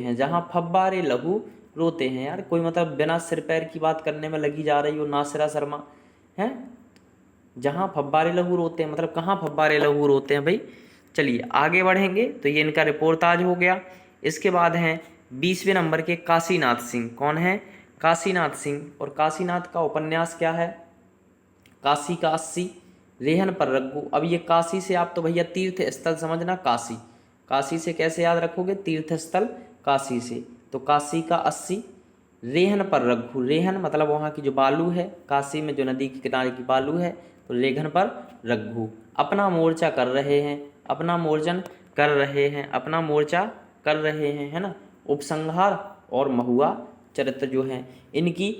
हैं, यार कोई मतलब बिना सिर पैर की बात करने में लगी जा रही हो नासिरा शर्मा है। जहाँ फब्बारे लहू रोते हैं मतलब कहाँ फब्बारे लहू रोते हैं भाई। चलिए आगे बढ़ेंगे, तो ये इनका रिपोर्टाज हो गया। इसके बाद हैं 20वें नंबर के काशीनाथ सिंह। कौन है, काशीनाथ सिंह। और काशीनाथ का उपन्यास क्या है, काशी का 80, रेहन पर रघु। अब ये काशी से आप तो भैया तीर्थ स्थल समझना, काशी से कैसे याद रखोगे, तीर्थ स्थल काशी से। तो काशी का 80, रेहन पर रघु। रेहन मतलब वहाँ की जो बालू है, काशी में जो नदी के किनारे की बालू है, तो रेहन पर रघु। अपना मोर्चा कर रहे हैं, अपना मोर्चा कर रहे हैं, है ना। उपसंहार और महुआ चरित्र जो हैं इनकी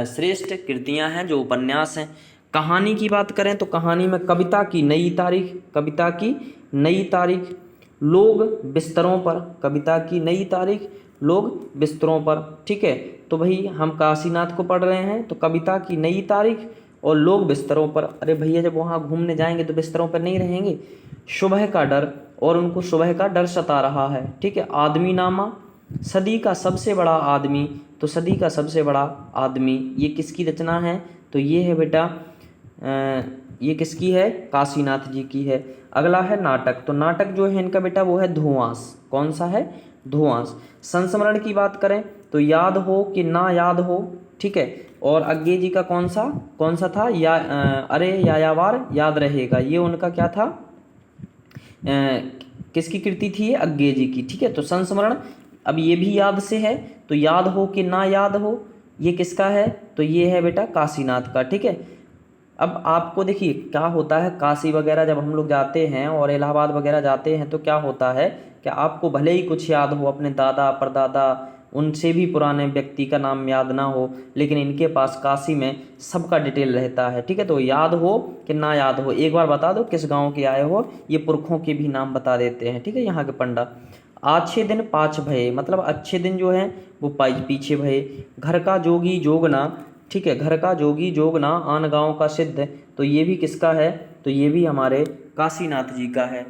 श्रेष्ठ कृतियां हैं, जो उपन्यास हैं। कहानी की बात करें तो कहानी में कविता की नई तारीख, लोग बिस्तरों पर, कविता की नई तारीख, लोग बिस्तरों पर। ठीक है, तो भाई हम काशीनाथ को पढ़ रहे हैं तो कविता की नई तारीख और लोग बिस्तरों पर। अरे भैया जब वहाँ घूमने जाएंगे तो बिस्तरों पर नहीं रहेंगे। सुबह का डर, और उनको सुबह का डर सता रहा है। ठीक है, आदमी नामा, सदी का सबसे बड़ा आदमी, तो सदी का सबसे बड़ा आदमी ये किसकी रचना है, तो ये है बेटा ये किसकी है, काशीनाथ जी की है। अगला है नाटक। तो नाटक जो है इनका बेटा वो है धुआंस। कौन सा है, धुआंस। संस्मरण की बात करें तो याद हो कि ना याद हो। ठीक है, और अज्ञे जी का कौन सा था, अरे यायावार याद रहेगा, ये उनका क्या था, किसकी कृति थी ये, अज्ञे जी की। ठीक है, तो संस्मरण अब ये भी याद से है, तो याद हो कि ना याद हो ये किसका है, तो ये है बेटा काशीनाथ का। ठीक है, अब आपको देखिए क्या होता है, काशी वगैरह जब हम लोग जाते हैं और इलाहाबाद वगैरह जाते हैं तो क्या होता है कि आपको भले ही कुछ याद हो, अपने दादा परदादा उनसे भी पुराने व्यक्ति का नाम याद ना हो, लेकिन इनके पास काशी में सबका डिटेल रहता है। ठीक है, तो याद हो कि ना याद हो, एक बार बता दो किस गांव के आए हो, ये पुरखों के भी नाम बता देते हैं। ठीक है, यहाँ के पंडा। अच्छे दिन पाँच भये, मतलब अच्छे दिन जो हैं वो पीछे भये। घर का जोगी जोगना, ठीक है, घर का जोगी जोगना आन गाँव का सिद्ध, तो ये भी किसका है, तो ये भी हमारे काशीनाथ जी का है।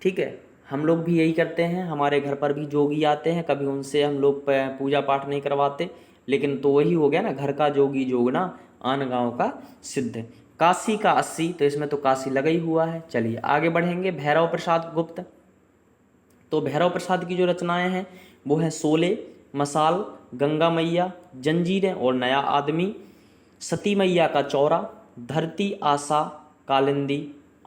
ठीक है, हम लोग भी यही करते हैं, हमारे घर पर भी जोगी आते हैं, कभी उनसे हम लोग पूजा पाठ नहीं करवाते, लेकिन तो वही हो गया ना, घर का जोगी जोगना आन गांव का सिद्ध। काशी का 80, तो इसमें तो काशी लगा ही हुआ है। चलिए आगे बढ़ेंगे। भैरव प्रसाद गुप्त, तो भैरव प्रसाद की जो रचनाएं हैं वो हैं शोले, मसाल, गंगा मैया, जंजीरें और नया आदमी, सती मैया का चौरा, धरती आशा, कालिंदी,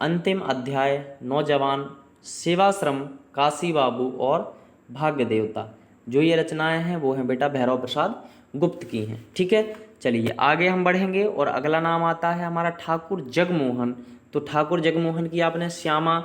अंतिम अध्याय, नौजवान, सेवाश्रम, काशी बाबू और भाग्य देवता। जो ये रचनाएं हैं वो हैं बेटा भैरव प्रसाद गुप्त की हैं। ठीक है, चलिए आगे हम बढ़ेंगे और अगला नाम आता है हमारा ठाकुर जगमोहन। तो ठाकुर जगमोहन की आपने श्यामा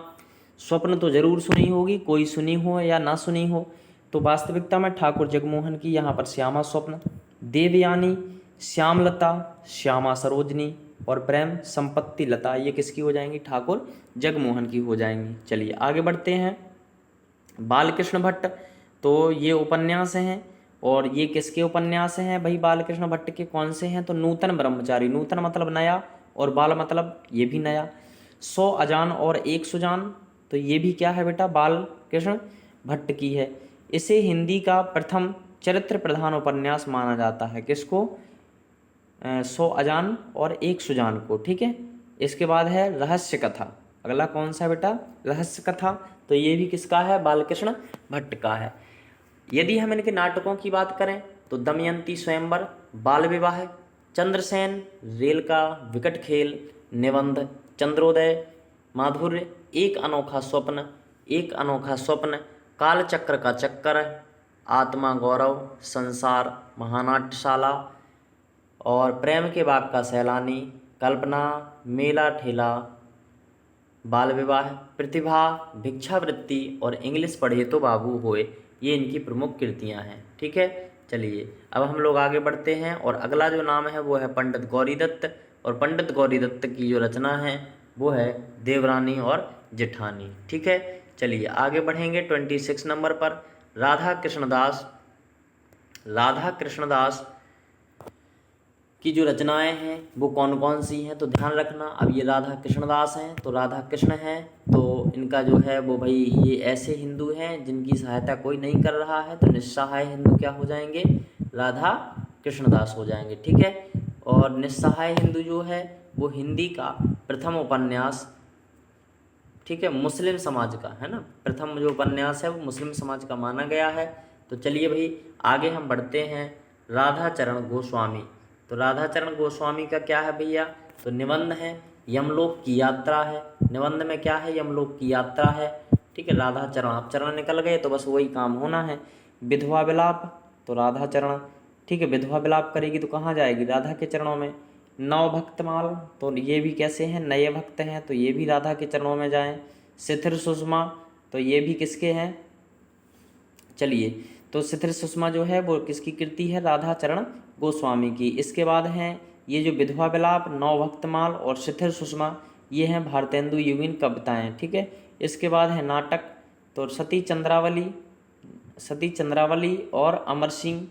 स्वप्न तो जरूर सुनी होगी, कोई सुनी हो या ना सुनी हो। तो वास्तविकता में ठाकुर जगमोहन की यहाँ पर श्यामा स्वप्न, देवयानी, श्यामलता, श्यामा सरोजनी और प्रेम संपत्ति लता, ये किसकी हो जाएंगी? ठाकुर जगमोहन की हो जाएंगी। चलिए आगे बढ़ते हैं। बालकृष्ण भट्ट, तो ये उपन्यास हैं और ये किसके उपन्यास हैं भाई? बालकृष्ण भट्ट के कौन से हैं? तो नूतन ब्रह्मचारी, नूतन मतलब नया और बाल मतलब ये भी नया। 100 अजान और 1 सुजान, तो ये भी क्या है बेटा? बालकृष्ण भट्ट की है। इसे हिंदी का प्रथम चरित्र प्रधान उपन्यास माना जाता है। किसको? 100 अजान और 1 सुजान को। ठीक है, इसके बाद है रहस्य कथा। अगला कौन सा है बेटा? रहस्य कथा, तो ये भी किसका है? बालकृष्ण भट्ट का है। यदि हम इनके नाटकों की बात करें तो दमयंती स्वयंवर, बाल विवाह, चंद्रसेन, रेल का विकट खेल, निबंध, चंद्रोदय, माधुर्य, एक अनोखा स्वप्न, एक अनोखा स्वप्न, कालचक्र का चक्कर, आत्मा गौरव, संसार, महानाट्यशाला और प्रेम के बाग का सैलानी, कल्पना, मेला ठेला, बाल विवाह, प्रतिभा, भिक्षावृत्ति और इंग्लिश पढ़े तो बाबू होए, ये इनकी प्रमुख कृतियां हैं। ठीक है, चलिए अब हम लोग आगे बढ़ते हैं और अगला जो नाम है वो है पंडित गौरी दत्त। और पंडित गौरी दत्त की जो रचना है वो है देवरानी और जेठानी। ठीक है, चलिए आगे बढ़ेंगे। 26 नंबर पर राधा कृष्णदास। राधा कृष्णदास की जो रचनाएं हैं वो कौन कौन सी हैं? तो ध्यान रखना, अब ये राधा कृष्णदास हैं तो राधा कृष्ण हैं, तो इनका जो है वो भाई ये ऐसे हिंदू हैं जिनकी सहायता कोई नहीं कर रहा है, तो निस्सहाय हिंदू क्या हो जाएंगे? राधा कृष्णदास हो जाएंगे। ठीक है, और निस्सहाय हिंदू जो है वो हिंदी का प्रथम उपन्यास, ठीक है, मुस्लिम समाज का है ना, प्रथम जो उपन्यास है वो मुस्लिम समाज का माना गया है। तो चलिए भाई आगे हम बढ़ते हैं। राधाचरण गोस्वामी, तो राधाचरण गोस्वामी का क्या है भैया? तो निबंध है, यमलोक की यात्रा है। निबंध में क्या है? यमलोक की यात्रा है। ठीक है, राधाचरण, अब चरण निकल गए तो बस वही काम होना है। विधवा विलाप, तो राधाचरण, ठीक है, विधवा विलाप करेगी तो कहाँ जाएगी? राधा के चरणों में। नव भक्तमाल, तो ये भी कैसे हैं? नए भक्त हैं, तो ये भी राधा के चरणों में जाएं। शिथिर सुषमा, तो ये भी किसके हैं? चलिए, तो शिथिर सुषमा जो है वो किसकी कृति है? राधाचरण गोस्वामी की। इसके बाद हैं ये जो विधवा विलाप, नौ भक्तमाल और शिथिर सुषमा, ये हैं भारतेंदु युगीन कविताएं। ठीक है, इसके बाद है नाटक, तो सती चंद्रावली और अमर सिंह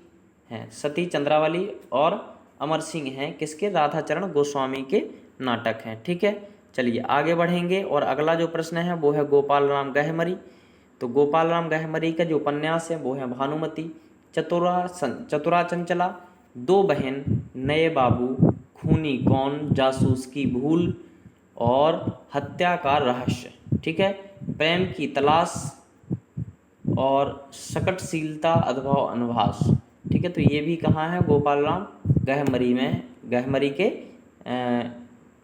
हैं। सती चंद्रावली और अमर सिंह हैं किसके? राधाचरण गोस्वामी के नाटक हैं। ठीक है, चलिए आगे बढ़ेंगे और अगला जो प्रश्न है वो है गोपाल राम गहमरी। तो गोपाल राम गहमरी का जो उपन्यास है वो है भानुमति, चतुरा चंचला, दो बहन, नए बाबू, खूनी कौन, जासूस की भूल और हत्या का रहस्य। ठीक है, प्रेम की तलाश और सकटशीलता अथवा अनभास। ठीक है, तो ये भी कहाँ है? गोपाल राम गहमरी में, गहमरी के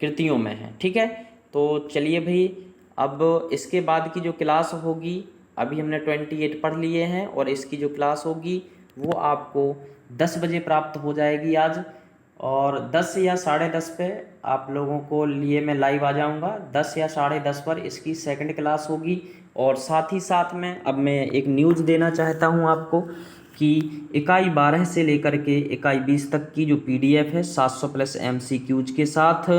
कृतियों में है। ठीक है, तो चलिए भाई अब इसके बाद की जो क्लास होगी, अभी हमने 28 पढ़ लिए हैं और इसकी जो क्लास होगी वो आपको 10 बजे प्राप्त हो जाएगी आज, और 10 या 10:30 पे आप लोगों को लिए मैं लाइव आ जाऊंगा। 10 या 10:30 पर इसकी सेकंड क्लास होगी। और साथ ही साथ में अब मैं एक न्यूज़ देना चाहता हूं आपको कि इकाई 12 से लेकर के इकाई 20 तक की जो PDF है 700+ MCQs के साथ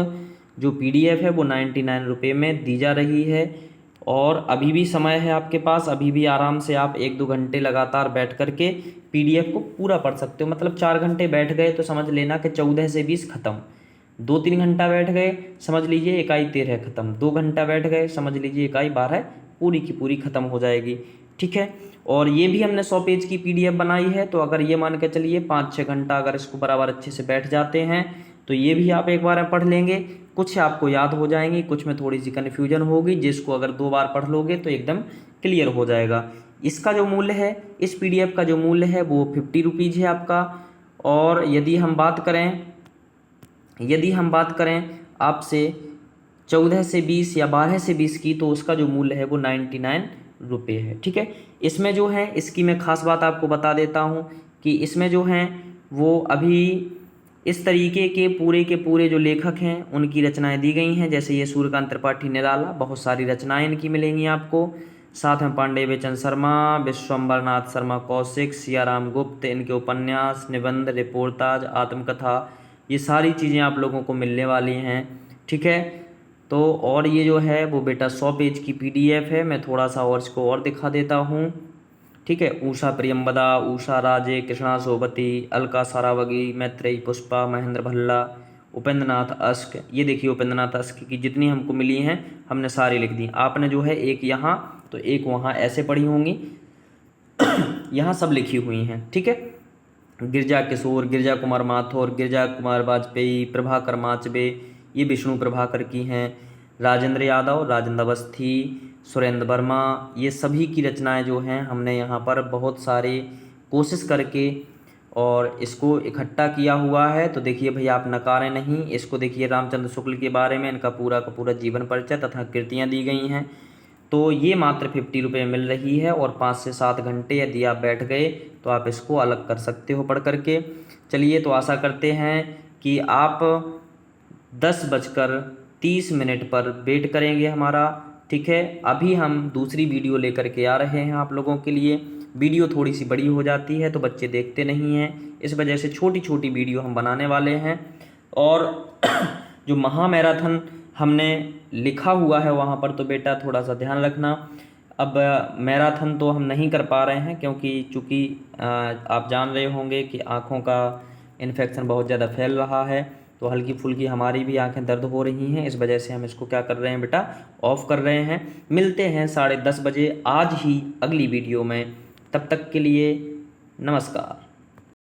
जो PDF है वो 99 रुपये में दी जा रही है। और अभी भी समय है आपके पास, अभी भी आराम से आप 1-2 घंटे लगातार बैठ करके PDF को पूरा पढ़ सकते हो। मतलब 4 घंटे बैठ गए तो समझ लेना कि 14 से 20 खत्म, 2-3 घंटा बैठ गए समझ लीजिए इकाई 13 खत्म, 2 घंटा बैठ गए समझ लीजिए इकाई 12 पूरी की पूरी खत्म हो जाएगी। ठीक है। और ये भी हमने 100 पेज की PDF बनाई है, तो अगर ये मान के चलिए 5-6 घंटा अगर इसको बराबर अच्छे से बैठ जाते हैं तो ये भी आप एक बार में पढ़ लेंगे। कुछ आपको याद हो जाएंगी, कुछ में थोड़ी सी कन्फ्यूजन होगी, जिसको अगर 2 बार पढ़ लोगे तो एकदम क्लियर हो जाएगा। इसका जो मूल्य है, इस PDF का जो मूल्य है वो 50 रुपीज़ है आपका। और यदि हम बात करें आपसे 14 से 20 या 12 से 20 की, तो उसका जो मूल्य है वो 99 रुपये है, ठीक है। इसमें जो है, इसकी मैं खास बात आपको बता देता हूँ कि इसमें जो हैं वो अभी इस तरीके के पूरे जो लेखक हैं उनकी रचनाएं दी गई हैं। जैसे ये सूर्यकांत त्रिपाठी निराला, बहुत सारी रचनाएं इनकी मिलेंगी आपको। साथ में पांडे बेचन शर्मा, विश्वम्बर नाथ शर्मा कौशिक, सियाराम गुप्त, इनके उपन्यास, निबंध, रिपोर्टाज, आत्मकथा, ये सारी चीज़ें आप लोगों को मिलने वाली हैं, ठीक है। तो और ये जो है वो बेटा 100 पेज की PDF है। मैं थोड़ा सा और इसको और दिखा देता हूँ, ठीक है। उषा प्रियंबदा, उषा राजे, कृष्णा सोबती, अलका सारावगी, मैत्रेयी पुष्पा, महेंद्र भल्ला, उपेंद्र नाथ अश्क, ये देखिए उपेंद्र नाथ अश्क की जितनी हमको मिली हैं हमने सारी लिख दी। आपने जो है एक यहाँ तो एक वहाँ ऐसे पढ़ी होंगी, यहाँ सब लिखी हुई हैं, ठीक है। गिरजा किशोर, गिरजा कुमार माथुर, गिरजा कुमार वाजपेयी, प्रभाकर माचबे, ये विष्णु प्रभाकर की हैं। राजेंद्र यादव, राजेंद्र अवस्थी, सुरेंद्र वर्मा, ये सभी की रचनाएं जो हैं हमने यहाँ पर बहुत सारे कोशिश करके और इसको इकट्ठा किया हुआ है। तो देखिए भैया, आप नकारें नहीं, इसको देखिए रामचंद्र शुक्ल के बारे में इनका पूरा का पूरा जीवन परिचय तथा कृतियाँ दी गई हैं। तो ये मात्र 50 रुपये मिल रही है, और 5 से 7 घंटे यदि आप बैठ गए तो आप इसको अलग कर सकते हो पढ़ करके। चलिए, तो आशा करते हैं कि आप 10:30 पर वेट करेंगे हमारा, ठीक है। अभी हम दूसरी वीडियो लेकर के आ रहे हैं आप लोगों के लिए। वीडियो थोड़ी सी बड़ी हो जाती है तो बच्चे देखते नहीं हैं, इस वजह से छोटी छोटी वीडियो हम बनाने वाले हैं। और जो महामैराथन हमने लिखा हुआ है वहाँ पर, तो बेटा थोड़ा सा ध्यान रखना। अब मैराथन तो हम नहीं कर पा रहे हैं, क्योंकि चूँकि आप जान रहे होंगे कि आँखों का इन्फेक्शन बहुत ज़्यादा फैल रहा है, तो हल्की फुल्की हमारी भी आंखें दर्द हो रही हैं। इस वजह से हम इसको क्या कर रहे हैं बेटा, ऑफ कर रहे हैं। मिलते हैं 10:30 बजे आज ही अगली वीडियो में। तब तक के लिए नमस्कार।